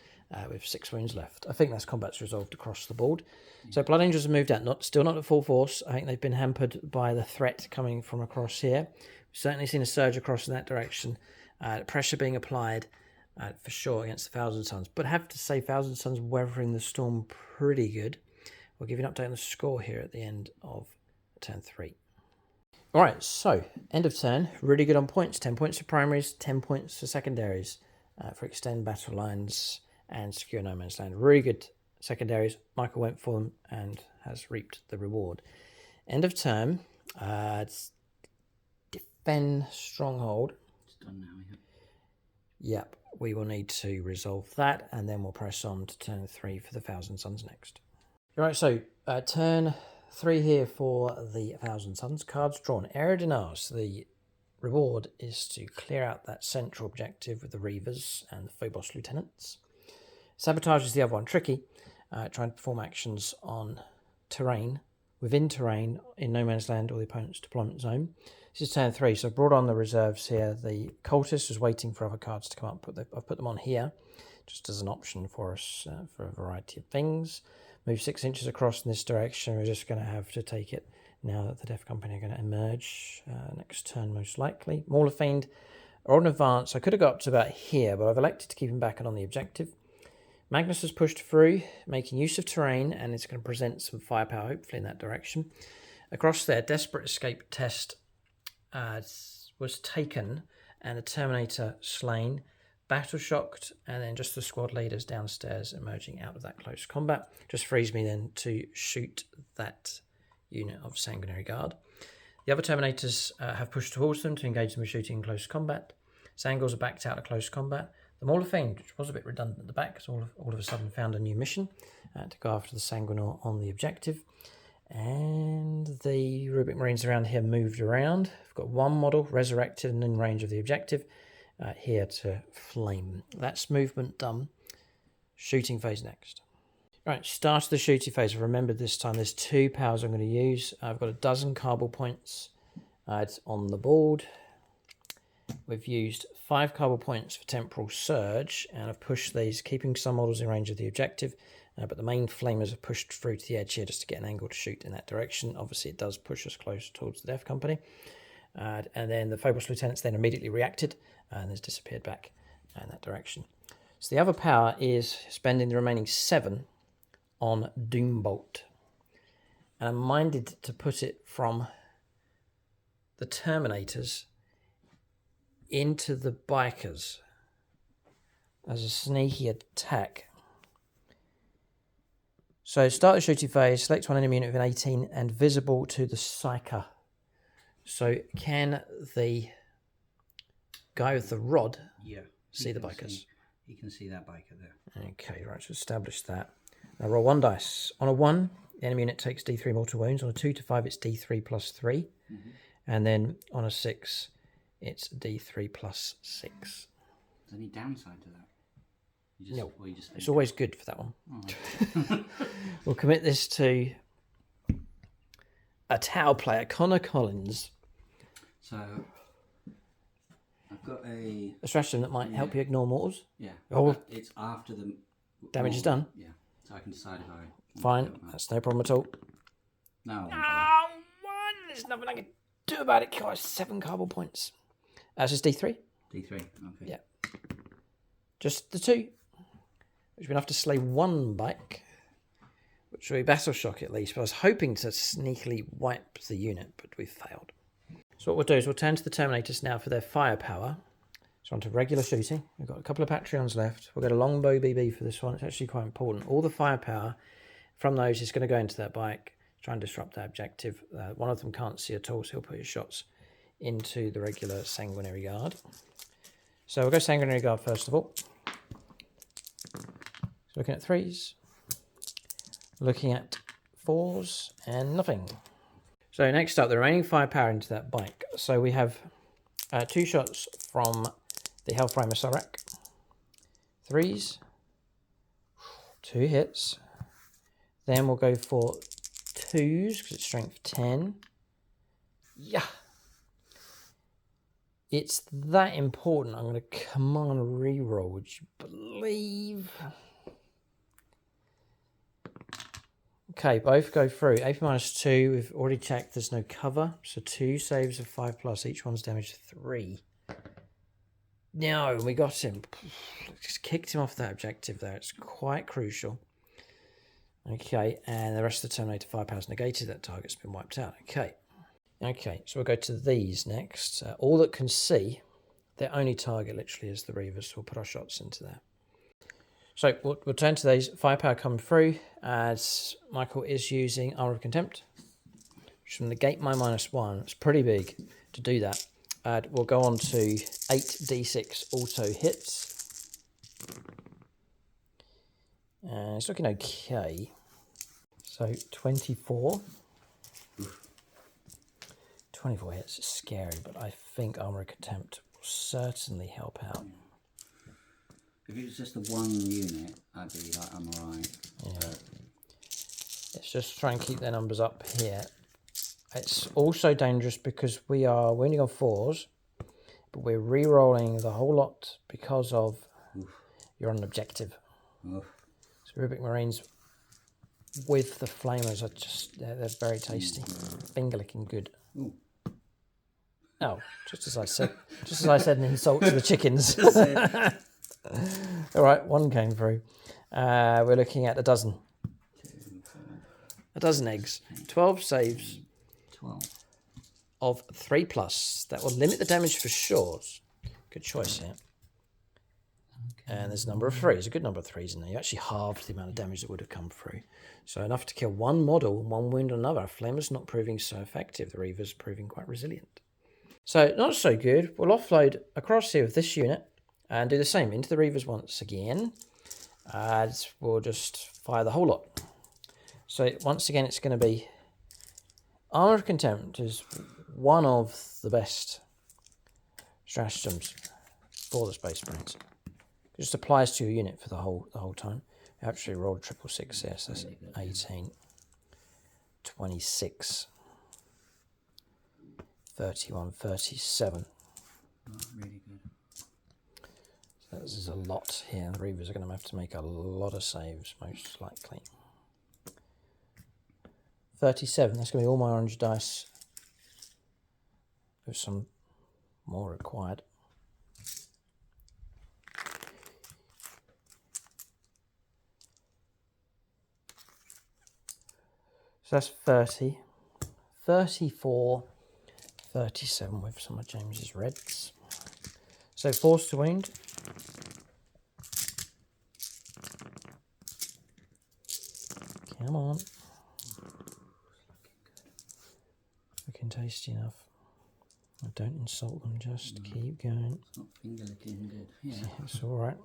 with 6 wounds left. I think that's combat's resolved across the board. So Blood Angels have moved out, still not at full force. I think they've been hampered by the threat coming from across here. We've certainly seen a surge across in that direction. Pressure being applied for sure against the Thousand Suns. But I have to say, Thousand Suns weathering the storm pretty good. We'll give you an update on the score here at the end of turn 3. All right, so end of turn, really good on points. 10 points for primaries, 10 points for secondaries for extend battle lines and secure no man's land. Really good secondaries. Michael went for them and has reaped the reward. End of turn, it's defend stronghold. It's done now, yeah. Yep, we will need to resolve that, and then we'll press on to turn 3 for the Thousand Suns next. All right, so turn 3 here for the Thousand Suns. Cards drawn. Aerodinars. The reward is to clear out that central objective with the Reavers and the Phobos Lieutenants. Sabotage is the other one. Tricky. Trying to perform actions on terrain, within terrain, in no man's land or the opponent's deployment zone. This is turn 3, so I've brought on the reserves here. The Cultist was waiting for other cards to come up. I've put them on here, just as an option for us for a variety of things. Move 6 inches across in this direction. We're just going to have to take it now that the Death Company are going to emerge next turn, most likely. Mauler Fiend are on advance. I could have got up to about here, but I've elected to keep him back and on the objective. Magnus has pushed through, making use of terrain, and it's going to present some firepower, hopefully, in that direction. Across there, Desperate Escape Test was taken, and the Terminator slain. Battle shocked, and then just the squad leaders downstairs emerging out of that close combat. Just frees me then to shoot that unit of Sanguinary Guard. The other Terminators have pushed towards them to engage them with shooting in close combat. Sangors are backed out of close combat. The Mauler Fiend, which was a bit redundant at the back, because all of a sudden found a new mission to go after the Sanguinor on the objective. And the Rubik Marines around here moved around. I've got one model resurrected and in range of the objective. Here to flame. That's movement done. Shooting phase next. Right, start of the shooting phase. Remember this time there's 2 powers I'm going to use. I've got a dozen Carball points. It's on the board. We've used 5 Carball points for Temporal Surge, and I've pushed these, keeping some models in range of the objective. But the main flamers have pushed through to the edge here just to get an angle to shoot in that direction. Obviously, it does push us close towards the Death Company. And then the Phobos Lieutenants then immediately reacted and has disappeared back in that direction. So the other power is spending the remaining 7 on Doombolt. And I'm minded to put it from the Terminators into the Bikers as a sneaky attack. So start the shooting phase, select one enemy unit within 18 and visible to the Psyker. So can the guy with the rod see the Bikers? He can see that biker there. Okay, right, so establish that. Now roll 1 dice. On a 1, the enemy unit takes D3 mortal wounds. On a 2 to 5, it's D3 plus 3. And then on a 6, it's D3 plus 6. Is there any downside to that? No, it's always good for that one. Oh. We'll commit this to a Tau player, Connor Collins. So I've got a stratagem that might help you ignore mortals. Yeah. Oh, it's after the damage is done. Yeah. So I can decide if I fine. That's no problem at all. No. There's nothing I can do about it. God, 7 Carball points. That's just D3. D3. Okay. Yeah. Just the 2, which would be enough to slay 1 bike, which will be battle shock at least. But I was hoping to sneakily wipe the unit, but we failed. So what we'll do is we'll turn to the Terminators now for their firepower. So on to regular shooting. We've got a couple of Patreons left. We'll get a longbow BB for this one. It's actually quite important. All the firepower from those is going to go into that bike, try and disrupt that objective. One of them can't see at all, so he'll put his shots into the regular Sanguinary Guard. So we'll go Sanguinary Guard first of all. So looking at 3s, looking at 4s, and nothing. So next up, the remaining firepower into that bike. So we have 2 shots from the Hellframer Sarak. 3s, 2 hits. Then we'll go for 2s because it's strength 10. Yeah. It's that important. I'm going to command reroll, would you believe? Okay, both go through. AP minus 2, we've already checked there's no cover. So 2 saves of 5+, each one's damage 3. No, we got him. Just kicked him off that objective there. It's quite crucial. Okay, and the rest of the Terminator firepower's negated. That target's been wiped out. Okay. Okay, so we'll go to these next. All that can see, their only target literally is the Reavers, so we'll put our shots into there. So we'll turn to these. Firepower coming through as Michael is using Armor of Contempt, which will negate my -1. It's pretty big to do that. We'll go on to 8d6 auto hits. And it's looking okay. So 24. 24 hits is scary, but I think Armor of Contempt will certainly help out. If it was just the one unit, I'd be like, I'm alright. Yeah. Let's just try and keep their numbers up here. It's also dangerous because we're only on 4s, but we're re-rolling the whole lot because of you're on an objective. So Rubric Marines with the flamers are just, they're very tasty. Finger licking good. Ooh. Oh, just as I said an insult to the chickens. All right, 1 came through. We're looking at a dozen. A dozen eggs. 12 saves. 12. Of 3+. That will limit the damage for sure. Good choice here. Okay. And there's a number of 3s. A good number of 3s in there. You actually halved the amount of damage that would have come through. So enough to kill one model, 1 wound another. Flamer's not proving so effective. The Reaver's proving quite resilient. So not so good. We'll offload across here with this unit and do the same into the Reavers once again. We'll just fire the whole lot. So once again, it's going to be Armor of Contempt is one of the best stratagems for the Space Marines. It just applies to your unit for the whole time. I actually rolled a triple success. That's 18, 26, 31, 37. Oh, really good. So this is a lot here. The Reavers are going to have to make a lot of saves, most likely. 37. That's going to be all my orange dice. With some more required. So that's 30, 34, 37 with some of James's reds. So force to wound. Come on. Looking tasty enough. Don't insult them, just keep going. It's not finger licking good. Yeah. It's alright.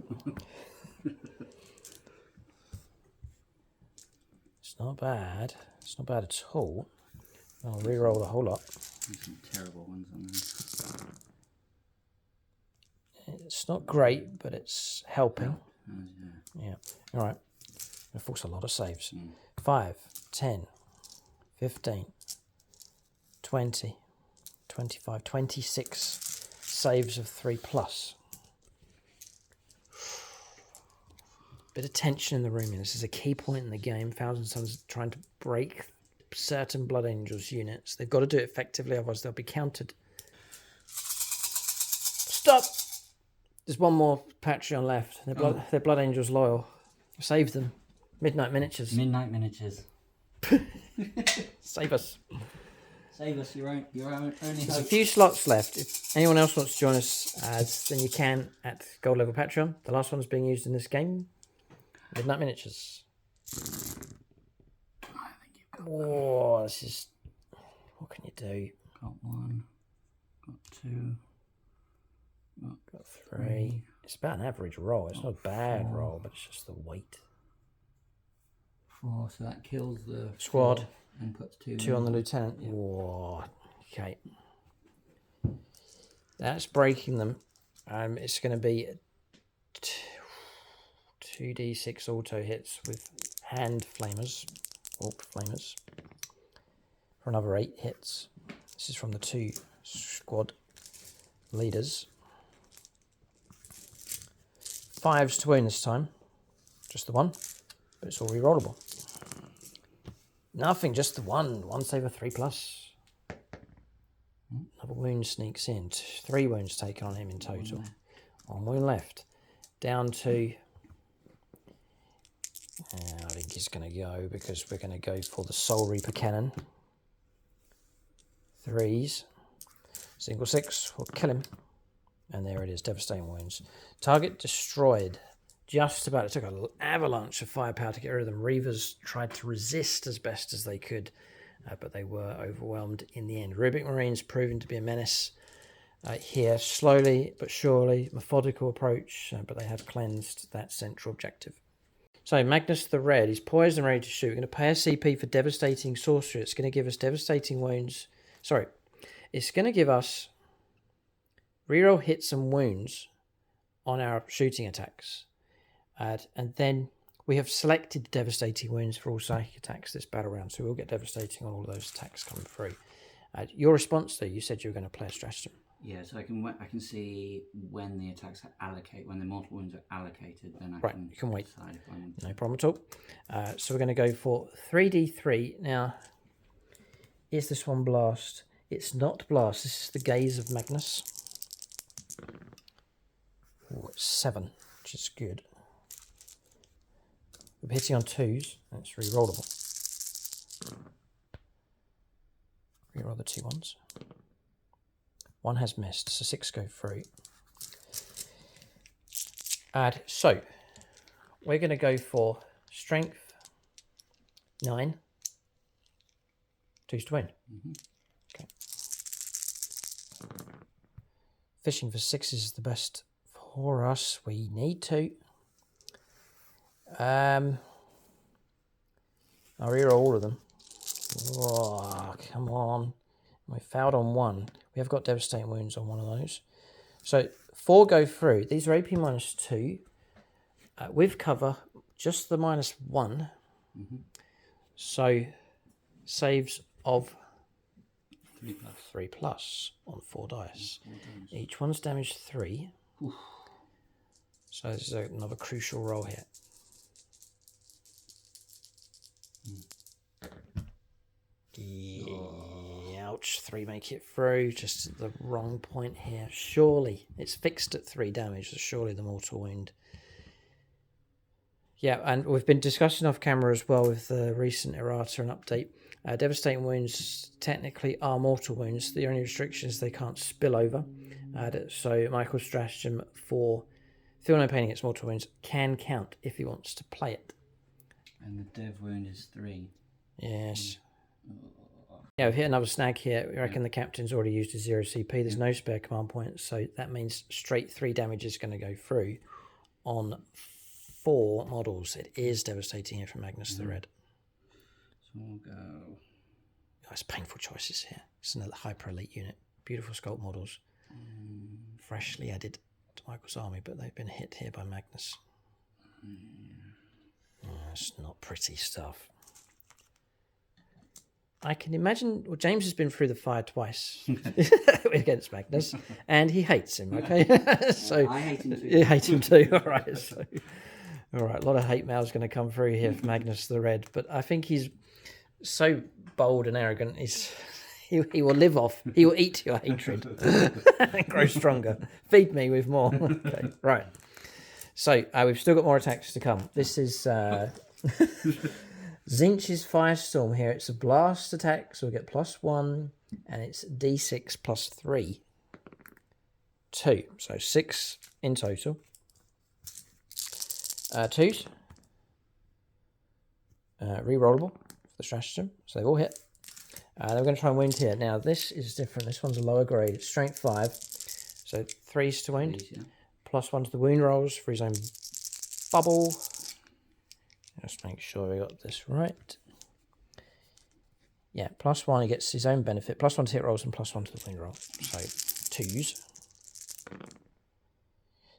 It's not bad. It's not bad at all. I'll re-roll the whole lot. There's some terrible ones on there. It's not great, but it's helping. Yeah. Alright. It force a lot of saves. 5, 10, 15, 20, 25, 26 saves of 3+. Bit of tension in the room. This is a key point in the game. Thousand Sons trying to break certain Blood Angels units. They've got to do it effectively, otherwise they'll be countered. Stop! There's one more Patreon left. They're Blood Angels loyal. Save them. Midnight Miniatures. Midnight Miniatures. Save us. Save us, your only There's hope. a few slots left. If anyone else wants to join us, then you can at Gold Level Patreon. The last one's being used in this game. Midnight Miniatures. Oh, this is... What can you do? Got 1. Got 2. Got 3. It's about an average roll. It's not a bad roll, but it's just the weight. 4, so that kills the Squad. And puts 2. 2 on the lieutenant. Yeah. Whoa. Okay. That's breaking them. It's going to be 2d6 auto hits with hand flamers, orc flamers, for another 8 hits. This is from the 2 squad leaders. 5s to wound this time. Just the 1, but it's all re-rollable. Nothing, just the 1. 1 save of 3+. Another wound sneaks in. 3 wounds taken on him in total. 1 wound left. Down to... I think he's going to go because we're going to go for the Soul Reaper Cannon. 3s. Single 6 will kill him. And there it is, devastating wounds. Target destroyed. Just about. It took an avalanche of firepower to get rid of them. Reavers tried to resist as best as they could, but they were overwhelmed in the end. Rubric Marines proving to be a menace here. Slowly but surely, methodical approach, but they have cleansed that central objective. So Magnus the Red, he's poised and ready to shoot. We're going to pay a CP for devastating sorcery. It's going to give us devastating wounds. Sorry, it's going to give us reroll hits and wounds on our shooting attacks. And then we have selected devastating wounds for all psychic attacks this battle round, so we'll get devastating on all of those attacks coming through. Your response, though, you said you were going to play a stratagem. Yeah, so I can see when the attacks are allocated, when the mortal wounds are allocated, then I you can wait. Decide if I want to. No problem at all. So we're going to go for 3d3. Now, is this one blast? It's not blast. This is the gaze of Magnus. Oh, it's 7, which is good. We're hitting on 2s, and it's re-rollable. Reroll the 2 ones. 1 has missed, so 6 go through. So, we're going to go for strength 9. 2s to win. Okay. Fishing for 6s is the best for us. We need to. I'll reroll all of them. Oh, come on. We failed on 1. We have got devastating wounds on one of those. So 4 go through. These are AP -2. With cover, just the -1. So saves of 3 plus on 4 dice. Each one's damage 3. So this is another crucial roll here. Ouch, 3 make it through, just at the wrong point here. Surely, it's fixed at 3 damage, so surely the mortal wound. Yeah, and we've been discussing off camera as well with the recent errata and update. Devastating wounds technically are mortal wounds. The only restriction is they can't spill over. So Michael's stratagem for feel no pain against mortal wounds can count if he wants to play it. And the dev wound is 3. Yes. Yeah, we've hit another snag here. We reckon the captain's already used his 0 CP. There's no spare command points, so that means straight 3 damage is going to go through on 4 models. It is devastating here from Magnus the Red. So we'll go. It's painful choices here. It's another hyper elite unit. Beautiful sculpt models. Freshly added to Michael's army, but they've been hit here by Magnus. It's not pretty stuff. I can imagine, well, James has been through the fire twice against Magnus, and he hates him, okay? So I hate him too. You hate him too, all right. So, all right, a lot of hate mail is going to come through here for Magnus the Red, but I think he's so bold and arrogant, he will live off, he will eat your hatred and grow stronger. Feed me with more. Okay, right. So we've still got more attacks to come. This is Zinch's Firestorm here. It's a blast attack, so we'll get +1, and it's D6 +3. 2. So 6 in total. 2s. Rerollable for the stratagem, so they've all hit. Then we're going to try and wound here. Now, this is different. This one's a lower grade. Strength 5. So 3s to wound. Please, yeah. +1 to the wound rolls for his own bubble. Just make sure we got this right. Yeah, +1, he gets his own benefit. +1 to hit rolls and +1 to the wound roll. So 2s.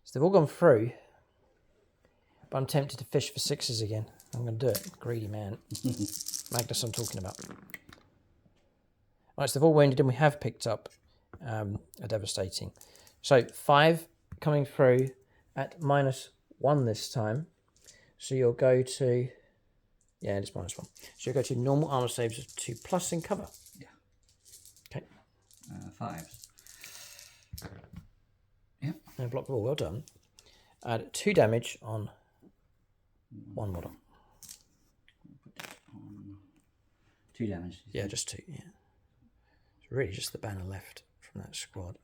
So they've all gone through. But I'm tempted to fish for 6s again. I'm going to do it. Greedy man. Magnus I'm talking about. Right, so they've all wounded and we have picked up a devastating. So 5 coming through at -1 this time. So you'll go to, yeah, it's -1. So you'll go to normal armor saves of 2+ in cover. Yeah. Okay. 5s. Yeah. No block roll, well done. Add 2 damage on 1 model. 2 damage. Yeah, just 2, yeah. It's really just the banner left from that squad.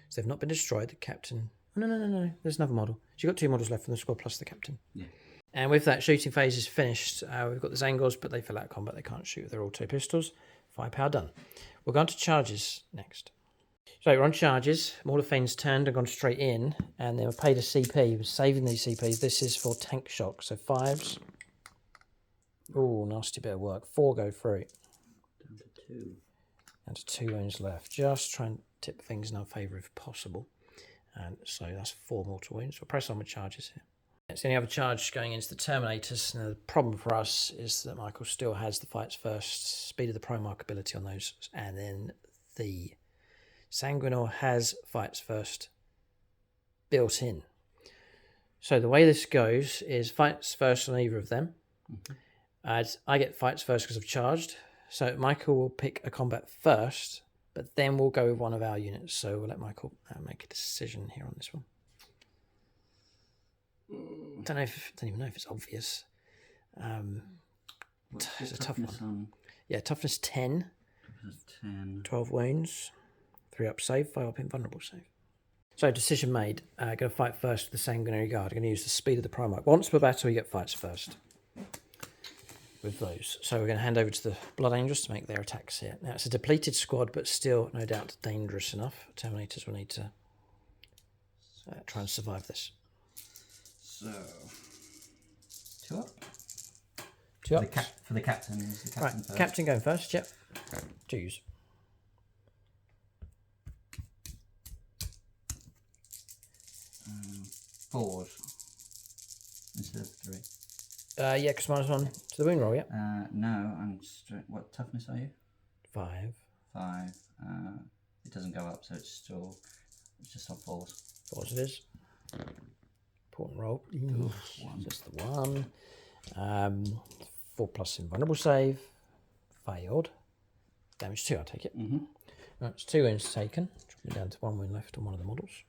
So they've not been destroyed. The captain... No. There's another model. So you've got 2 models left from the squad plus the captain. Yeah. And with that shooting phase is finished, we've got the Zangors, but they fell out of combat. They can't shoot. They're all 2 pistols. Firepower done. We're going to charges next. So we're on charges. Morlophane's turned and gone straight in, and they were paid a CP. We're saving these CPs. This is for tank shock. So 5s. Oh, nasty bit of work. 4 go through. Down to 2. Down to 2 wounds left. Just try and tip things in our favour if possible. And so that's 4 mortal wounds. We'll press on with charges here. It's the only other charge going into the Terminators. Now, the problem for us is that Michael still has the fights first, speed of the Primarch ability on those, and then the Sanguinor has fights first built in. So the way this goes is fights first on either of them. As I get fights first because I've charged. So Michael will pick a combat first, but then we'll go with one of our units. So we'll let Michael make a decision here on this one. Don't even know if it's obvious. It's a tough one. Yeah, toughness 10. Toughness 10. 12 wounds. 3 up save, 5 up invulnerable save. So decision made. Going to fight first with the Sanguinary Guard. I'm going to use the speed of the Primarch. Once per battle, you get fights first with those. So we're going to hand over to the Blood Angels to make their attacks here. Now it's a depleted squad, but still no doubt dangerous enough. Terminators will need to try and survive this. So 2 up. 2 up. For the captain. Is the captain Right, first? captain going first. Yep. 2s. Fours instead of 3. Yeah, because -1 to the wound roll. Yep. No, I'm straight. What toughness are you? 5. 5. It doesn't go up, so it's just on 4s. 4s it is. Important roll. Just the 1. 4 plus invulnerable save. Failed. Damage 2, I'll take it. Right, it's 2 wounds taken. Dropping down to 1 wound left on one of the models.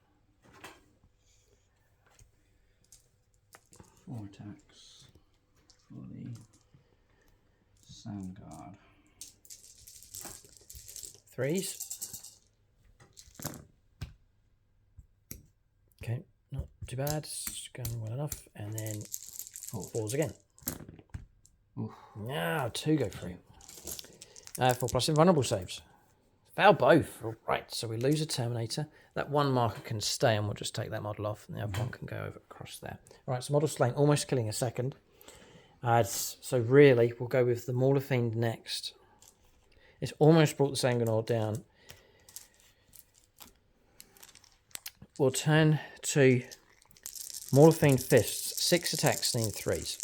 4 attacks for the Sound Guard. 3s. Okay, not too bad. It's going well enough. And then 4s again. Oof. Now 2 go through. 4 plus invulnerable saves. Fail both. All right, so we lose a Terminator. That 1 marker can stay, and we'll just take that model off, and the other one can go over across there. All right, so model slain, almost killing a second. So really, we'll go with the Mauler Fiend next. It's almost brought the Sanguinor down. We'll turn to Mauler Fiend Fists. 6 attacks, need 3s.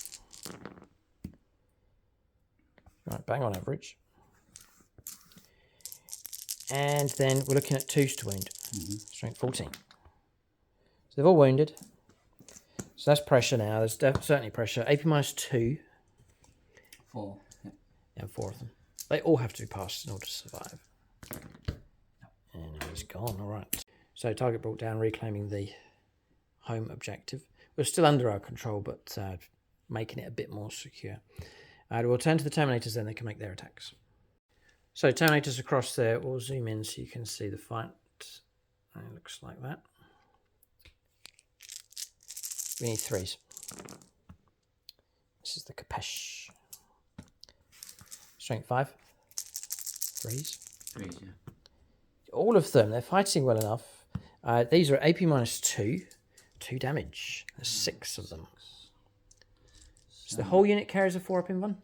Right, bang on average. And then we're looking at 2s to wound. Strength 14. So they've all wounded. So that's pressure now. There's certainly pressure. AP -2. 4. Yep. And 4 of them. They all have to be passed in order to survive. And he's gone. All right. So target brought down, reclaiming the home objective. We're still under our control, but making it a bit more secure. We'll turn to the Terminators, then they can make their attacks. So Terminators across there, we'll zoom in so you can see the fight. It looks like that. We need 3s. This is the Kapesh. Strength 5. 3s. 3s, yeah. All of them, they're fighting well enough. These are AP -2. 2 damage. There's 6 of them. So the whole unit carries a 4 up in one?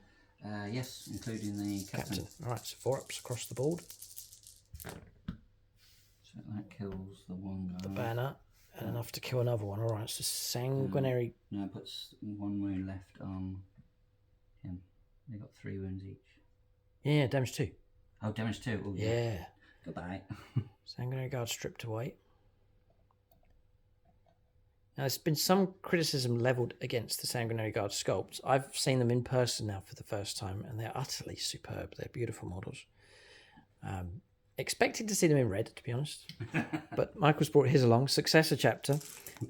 Yes, including the captain. All right, so 4 ups across the board. So that kills the 1 guy. The banner, and enough to kill another one. All right, so Sanguinary. No, it puts 1 wound left on him. They got 3 wounds each. Yeah, damage 2. Oh, damage 2. Oh, Yeah. Goodbye. Sanguinary Guard stripped away. Now, there's been some criticism levelled against the Sanguinary Guard sculpts. I've seen them in person now for the first time, and they're utterly superb. They're beautiful models. Expected to see them in red, to be honest. But Michael's brought his along, Successor chapter.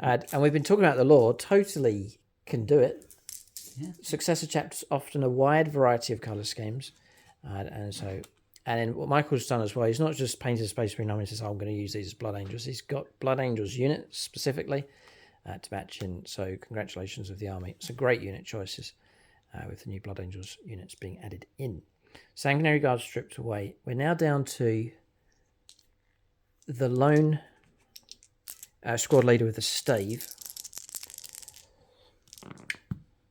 And we've been talking about the lore. Totally can do it. Yeah. Successor chapters often a wide variety of colour schemes. And so And then what Michael's done as well, he's not just painted a Space Marine army and says, I'm going to use these as Blood Angels. He's got Blood Angels units specifically to match in. So congratulations with the army. Some great unit choices with the new Blood Angels units being added in. Sanguinary Guard stripped away. We're now down to the lone squad leader with the stave.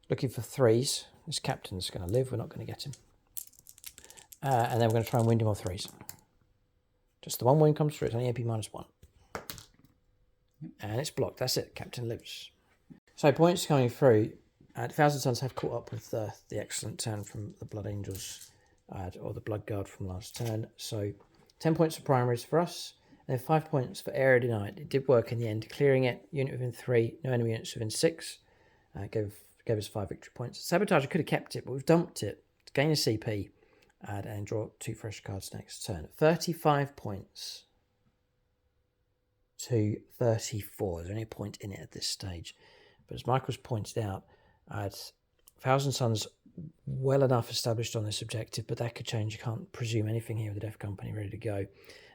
Looking for 3s. This captain's going to live. We're not going to get him. And then we're going to try and wind him off 3s. Just the one wind comes through. It's only AP -1. And it's blocked. That's it. Captain lives. So points coming through. 1,000 Suns have caught up with the excellent turn from the Blood Angels or the Blood Guard from last turn. So 10 points for primaries for us. And then 5 points for Aerodynite. It did work in the end. Clearing it. Unit within 3. No enemy units within 6. Gave us 5 victory points. Sabotage, I could have kept it, but we've dumped it to gain a CP. And draw 2 fresh cards next turn. 35 points to 34. There's only a point in it at this stage. But as Michael's pointed out, 1,000 Suns well enough established on this objective, but that could change. You can't presume anything here with the Def Company ready to go.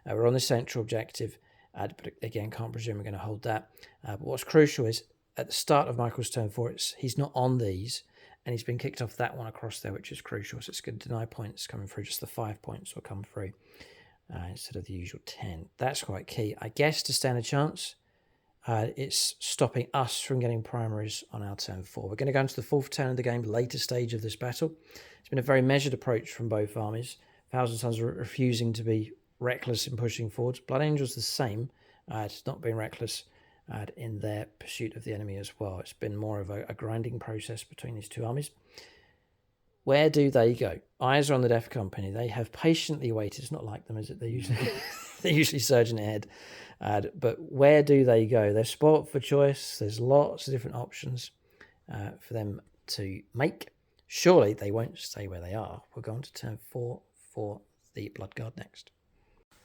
We're on the central objective, but again, can't presume we're going to hold that. But what's crucial is at the start of Michael's turn 4, he's not on these. And he's been kicked off that one across there, which is crucial. So it's going to deny points coming through. Just the 5 points will come through instead of the usual 10. That's quite key. I guess to stand a chance, it's stopping us from getting primaries on our turn 4. We're going to go into the 4th turn of the game, later stage of this battle. It's been a very measured approach from both armies. 1,000 Suns are refusing to be reckless in pushing forwards. Blood Angels the same. It's not been reckless in their pursuit of the enemy as well. It's been more of a grinding process between these two armies. Where do they go? Eyes are on the Def Company. They have patiently waited. It's not like them, is it? They're usually surging ahead. But where do they go? They're spoilt for choice. There's lots of different options for them to make. Surely they won't stay where they are. We're going to turn 4 for the Blood Guard next.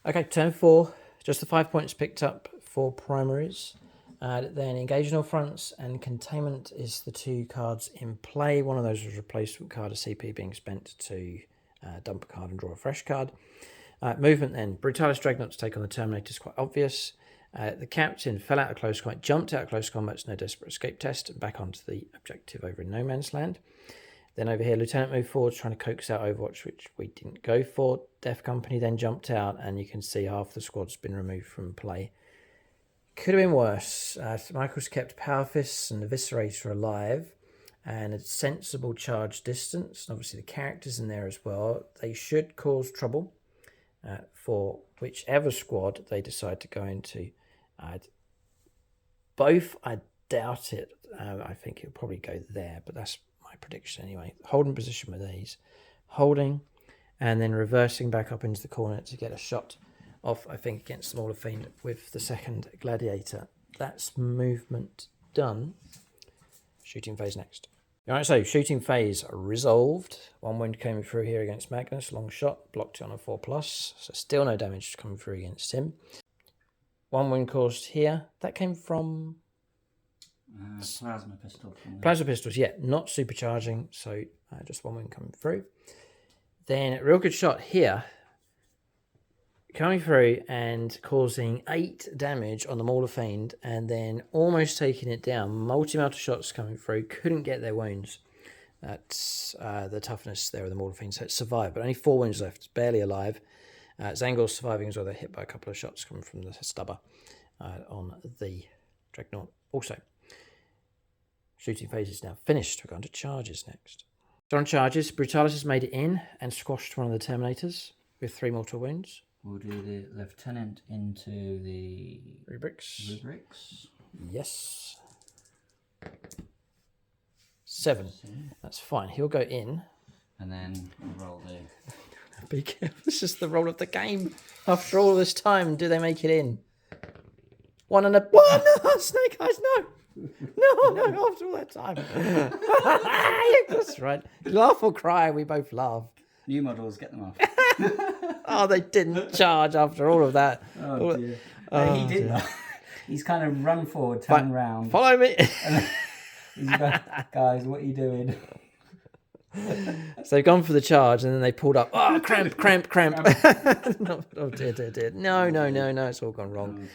Okay, turn 4. Just the 5 points picked up for primaries. Then engage in all fronts and containment is the 2 cards in play. One of those was replacement card, a CP being spent to dump a card and draw a fresh card. Movement then. Brutalis Dreadnought to take on the Terminator is quite obvious. The captain fell out of close combat, jumped out of close combat, no desperate escape test, and back onto the objective over in No Man's Land. Then over here, Lieutenant moved forward, trying to coax out Overwatch, which we didn't go for. Def Company then jumped out, and you can see half the squad's been removed from play. Could have been worse. Michael's kept Power Fists and Eviscerator alive and a sensible charge distance. And obviously the characters in there as well. They should cause trouble for whichever squad they decide to go into. Both, I doubt it. I think it'll probably go there, but that's my prediction anyway. Holding position with these. Holding and then reversing back up into the corner to get a shot off, I think, against the Mauler Fiend with the second Gladiator. That's movement done. Shooting phase next. Alright, so shooting phase resolved. 1 wind came through here against Magnus. Long shot. Blocked it on a 4+. So still no damage coming through against him. 1 wind caused here. That came from... Plasma pistol. Plasma pistols, yeah. Not supercharging. So just 1 wind coming through. Then real good shot here. Coming through and causing 8 damage on the Mauler Fiend and then almost taking it down. Multi-melter shots coming through. Couldn't get their wounds. That's the toughness there of the Mauler Fiend. So it survived, but only 4 wounds left. It's barely alive. Zangor's surviving as well. They're hit by a couple of shots coming from the stubber on the Dreadnought. Also, shooting phase is now finished. We're going to charges next. So on charges, Brutalis has made it in and squashed one of the Terminators with 3 mortal wounds. We'll do the lieutenant into the rubrics. Yes. 7. That's fine. He'll go in. And then we'll roll the... Be careful. This is the roll of the game. After all this time, do they make it in? 1 and a... 1! No, Snake Eyes, no! No, after all that time. That's right. Laugh or cry, we both laugh. New models, get them off. Oh, they didn't charge after all of that. Oh, dear. He did that. He's kind of run forward, turn round. Follow me. He's like, guys, what are you doing? So they've gone for the charge, and then they pulled up. Oh, cramp. Oh, dear. No, it's all gone wrong.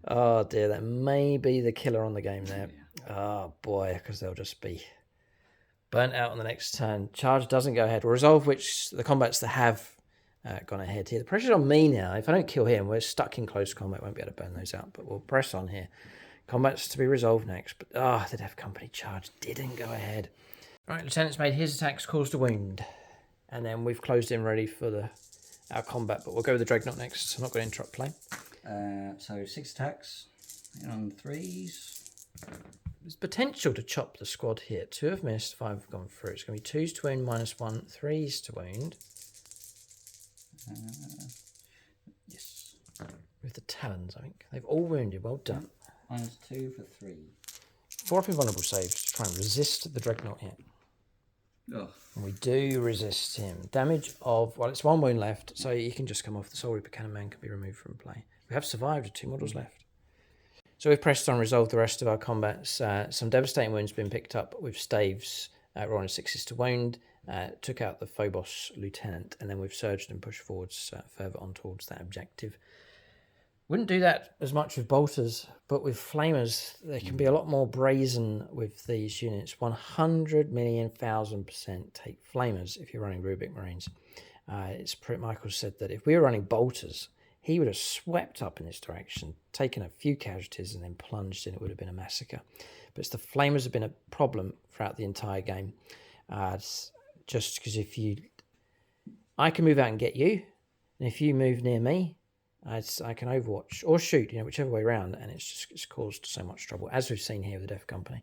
Oh, dear, that may be the killer on the game there. Oh, boy, because they'll just be burnt out on the next turn. Charge doesn't go ahead. Resolve, which the combats that have gone ahead here. The pressure's on me now. If I don't kill him, we're stuck in close combat. Won't be able to burn those out, but we'll press on here. Combat's to be resolved next, but the Death Company charge didn't go ahead. Right, Lieutenant's made his attacks, caused a wound, and then we've closed in ready for our combat, but we'll go with the Dreadnought next, so I'm not going to interrupt play. So 6 attacks on 3s. There's potential to chop the squad here. 2 have missed, 5 have gone through. It's going to be 2s to wound, -1, 3s to wound. Yes. With the Talons, I think. They've all wounded, well done. -2 for 3. 4 up invulnerable saves to try and resist the Dreadnought here. Oh. And we do resist him. Damage of, well, it's 1 wound left, so you can just come off. The Soul Reaper Cannon Man can be removed from play. We have survived with 2 models left. So we've pressed on, resolved the rest of our combats. Some devastating wounds been picked up with staves, rolling 6s to wound, took out the Phobos Lieutenant, and then we've surged and pushed forwards further on towards that objective. Wouldn't do that as much with bolters, but with flamers, they can be a lot more brazen with these units. 100,000,000% take flamers if you're running Rubik Marines. Michael said that if we were running bolters, he would have swept up in this direction, taken a few casualties, and then plunged in. It would have been a massacre. But it's the flamers have been a problem throughout the entire game. Just because I can move out and get you, and if you move near me, I can overwatch or shoot, whichever way around, and it's caused so much trouble, as we've seen here with the Death Company.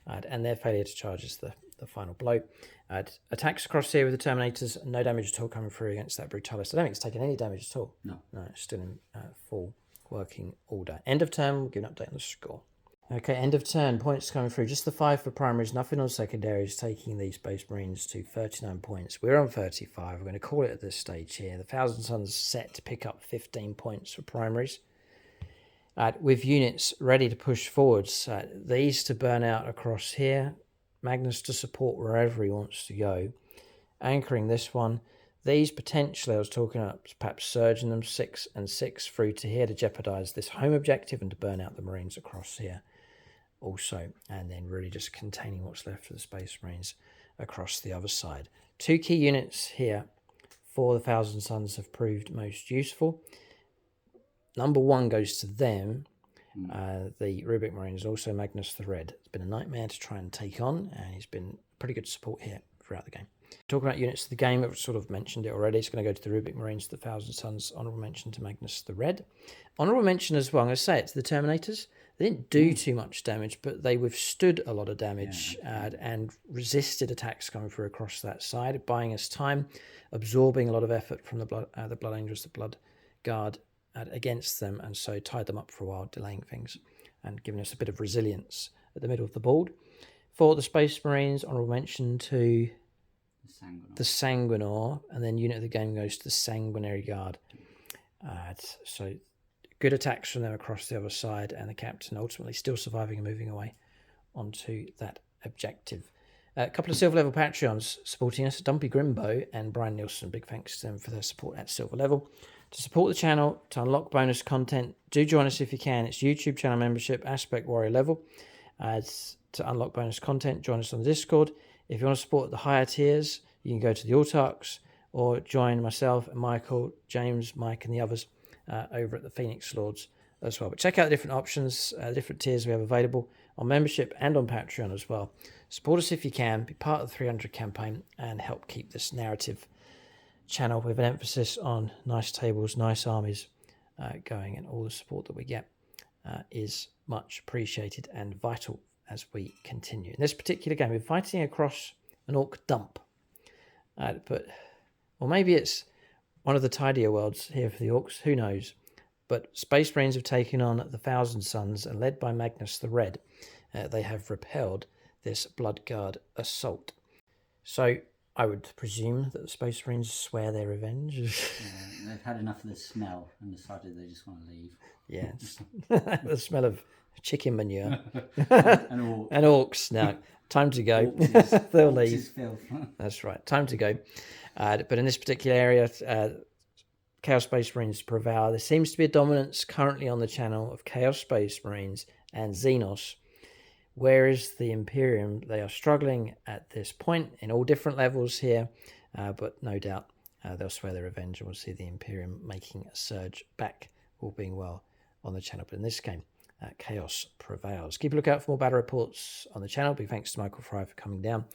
And their failure to charge is the final blow. Attacks across here with the Terminators, no damage at all coming through against that Brutalis. I don't think it's taken any damage at all. No, it's still in full working order. End of turn, we'll give an update on the score. Okay, end of turn, points coming through. Just the 5 for primaries, nothing on secondaries, taking these Space Marines to 39 points. We're on 35. We're going to call it at this stage here. The Thousand Suns set to pick up 15 points for primaries. With units ready to push forwards, these to burn out across here. Magnus to support wherever he wants to go. Anchoring this one. These potentially, I was talking about perhaps surging them 6 and 6 through to here to jeopardise this home objective and to burn out the Marines across here also, and then really just containing what's left of the Space Marines across the other side. 2 key units here for the Thousand Suns have proved most useful. Number 1 goes to them. The Rubik Marines, also Magnus the Red. It's been a nightmare to try and take on, and he's been pretty good support here throughout the game. Talking about units of the game, I've sort of mentioned it already. It's going to go to the Rubik Marines, the Thousand Suns. Honourable mention to Magnus the Red. Honourable mention as well, I'm going to say it, to the Terminators. They didn't do too much damage, but they withstood a lot of damage and resisted attacks coming through across that side, buying us time, absorbing a lot of effort from the Blood Angels, the Blood Guard against them, and so tied them up for a while, delaying things and giving us a bit of resilience at the middle of the board. For the Space Marines, honourable mention to the Sanguinor, and then unit of the game goes to the Sanguinary Guard. So good attacks from them across the other side, and the captain ultimately still surviving and moving away onto that objective. A couple of silver level Patreons supporting us, Dumpy Grimbo and Brian Nielsen. Big thanks to them for their support at silver level. To support the channel, to unlock bonus content, do join us if you can. It's YouTube channel membership, Aspect Warrior level. To unlock bonus content, join us on the Discord. If you want to support the higher tiers, you can go to the Autarchs or join myself and Michael, James, Mike and the others over at the Phoenix Lords as well. But check out the different options, the different tiers we have available on membership and on Patreon as well. Support us if you can, be part of the 300 campaign and help keep this narrative channel with an emphasis on nice tables, nice armies going, and all the support that we get is much appreciated and vital as we continue. In this particular game, we're fighting across an orc dump. Or maybe it's one of the tidier worlds here for the orcs, who knows. But Space Marines have taken on the Thousand Suns, and led by Magnus the Red, they have repelled this Blood Guard assault. So I would presume that the Space Marines swear their revenge. They've had enough of the smell and decided they just want to leave. Yeah, the smell of chicken manure and orcs. Now, time to go. Corpses, They'll corpses leave. filth. That's right, time to go. But in this particular area, Chaos Space Marines prevail. There seems to be a dominance currently on the channel of Chaos Space Marines and Xenos, whereas the Imperium, they are struggling at this point in all different levels here, but no doubt they'll swear their revenge, and we'll see the Imperium making a surge back, all being well, on the channel. But in this game, Chaos prevails. Keep a lookout for more battle reports on the channel. Big thanks to Michael Fry for coming down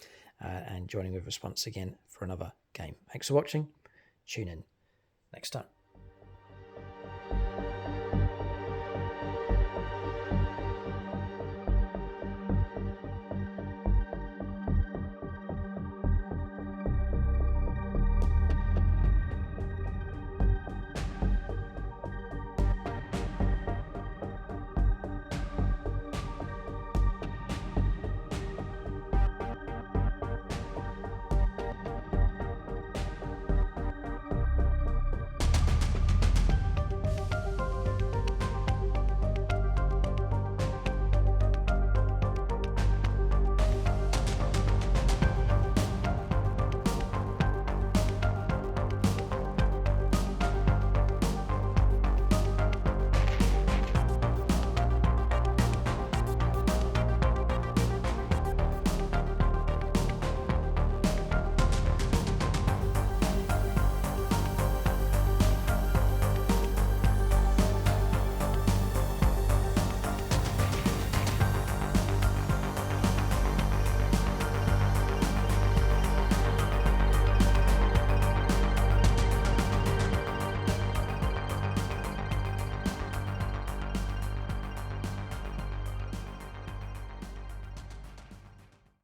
and joining with us once again for another game. Thanks for watching. Tune in next time.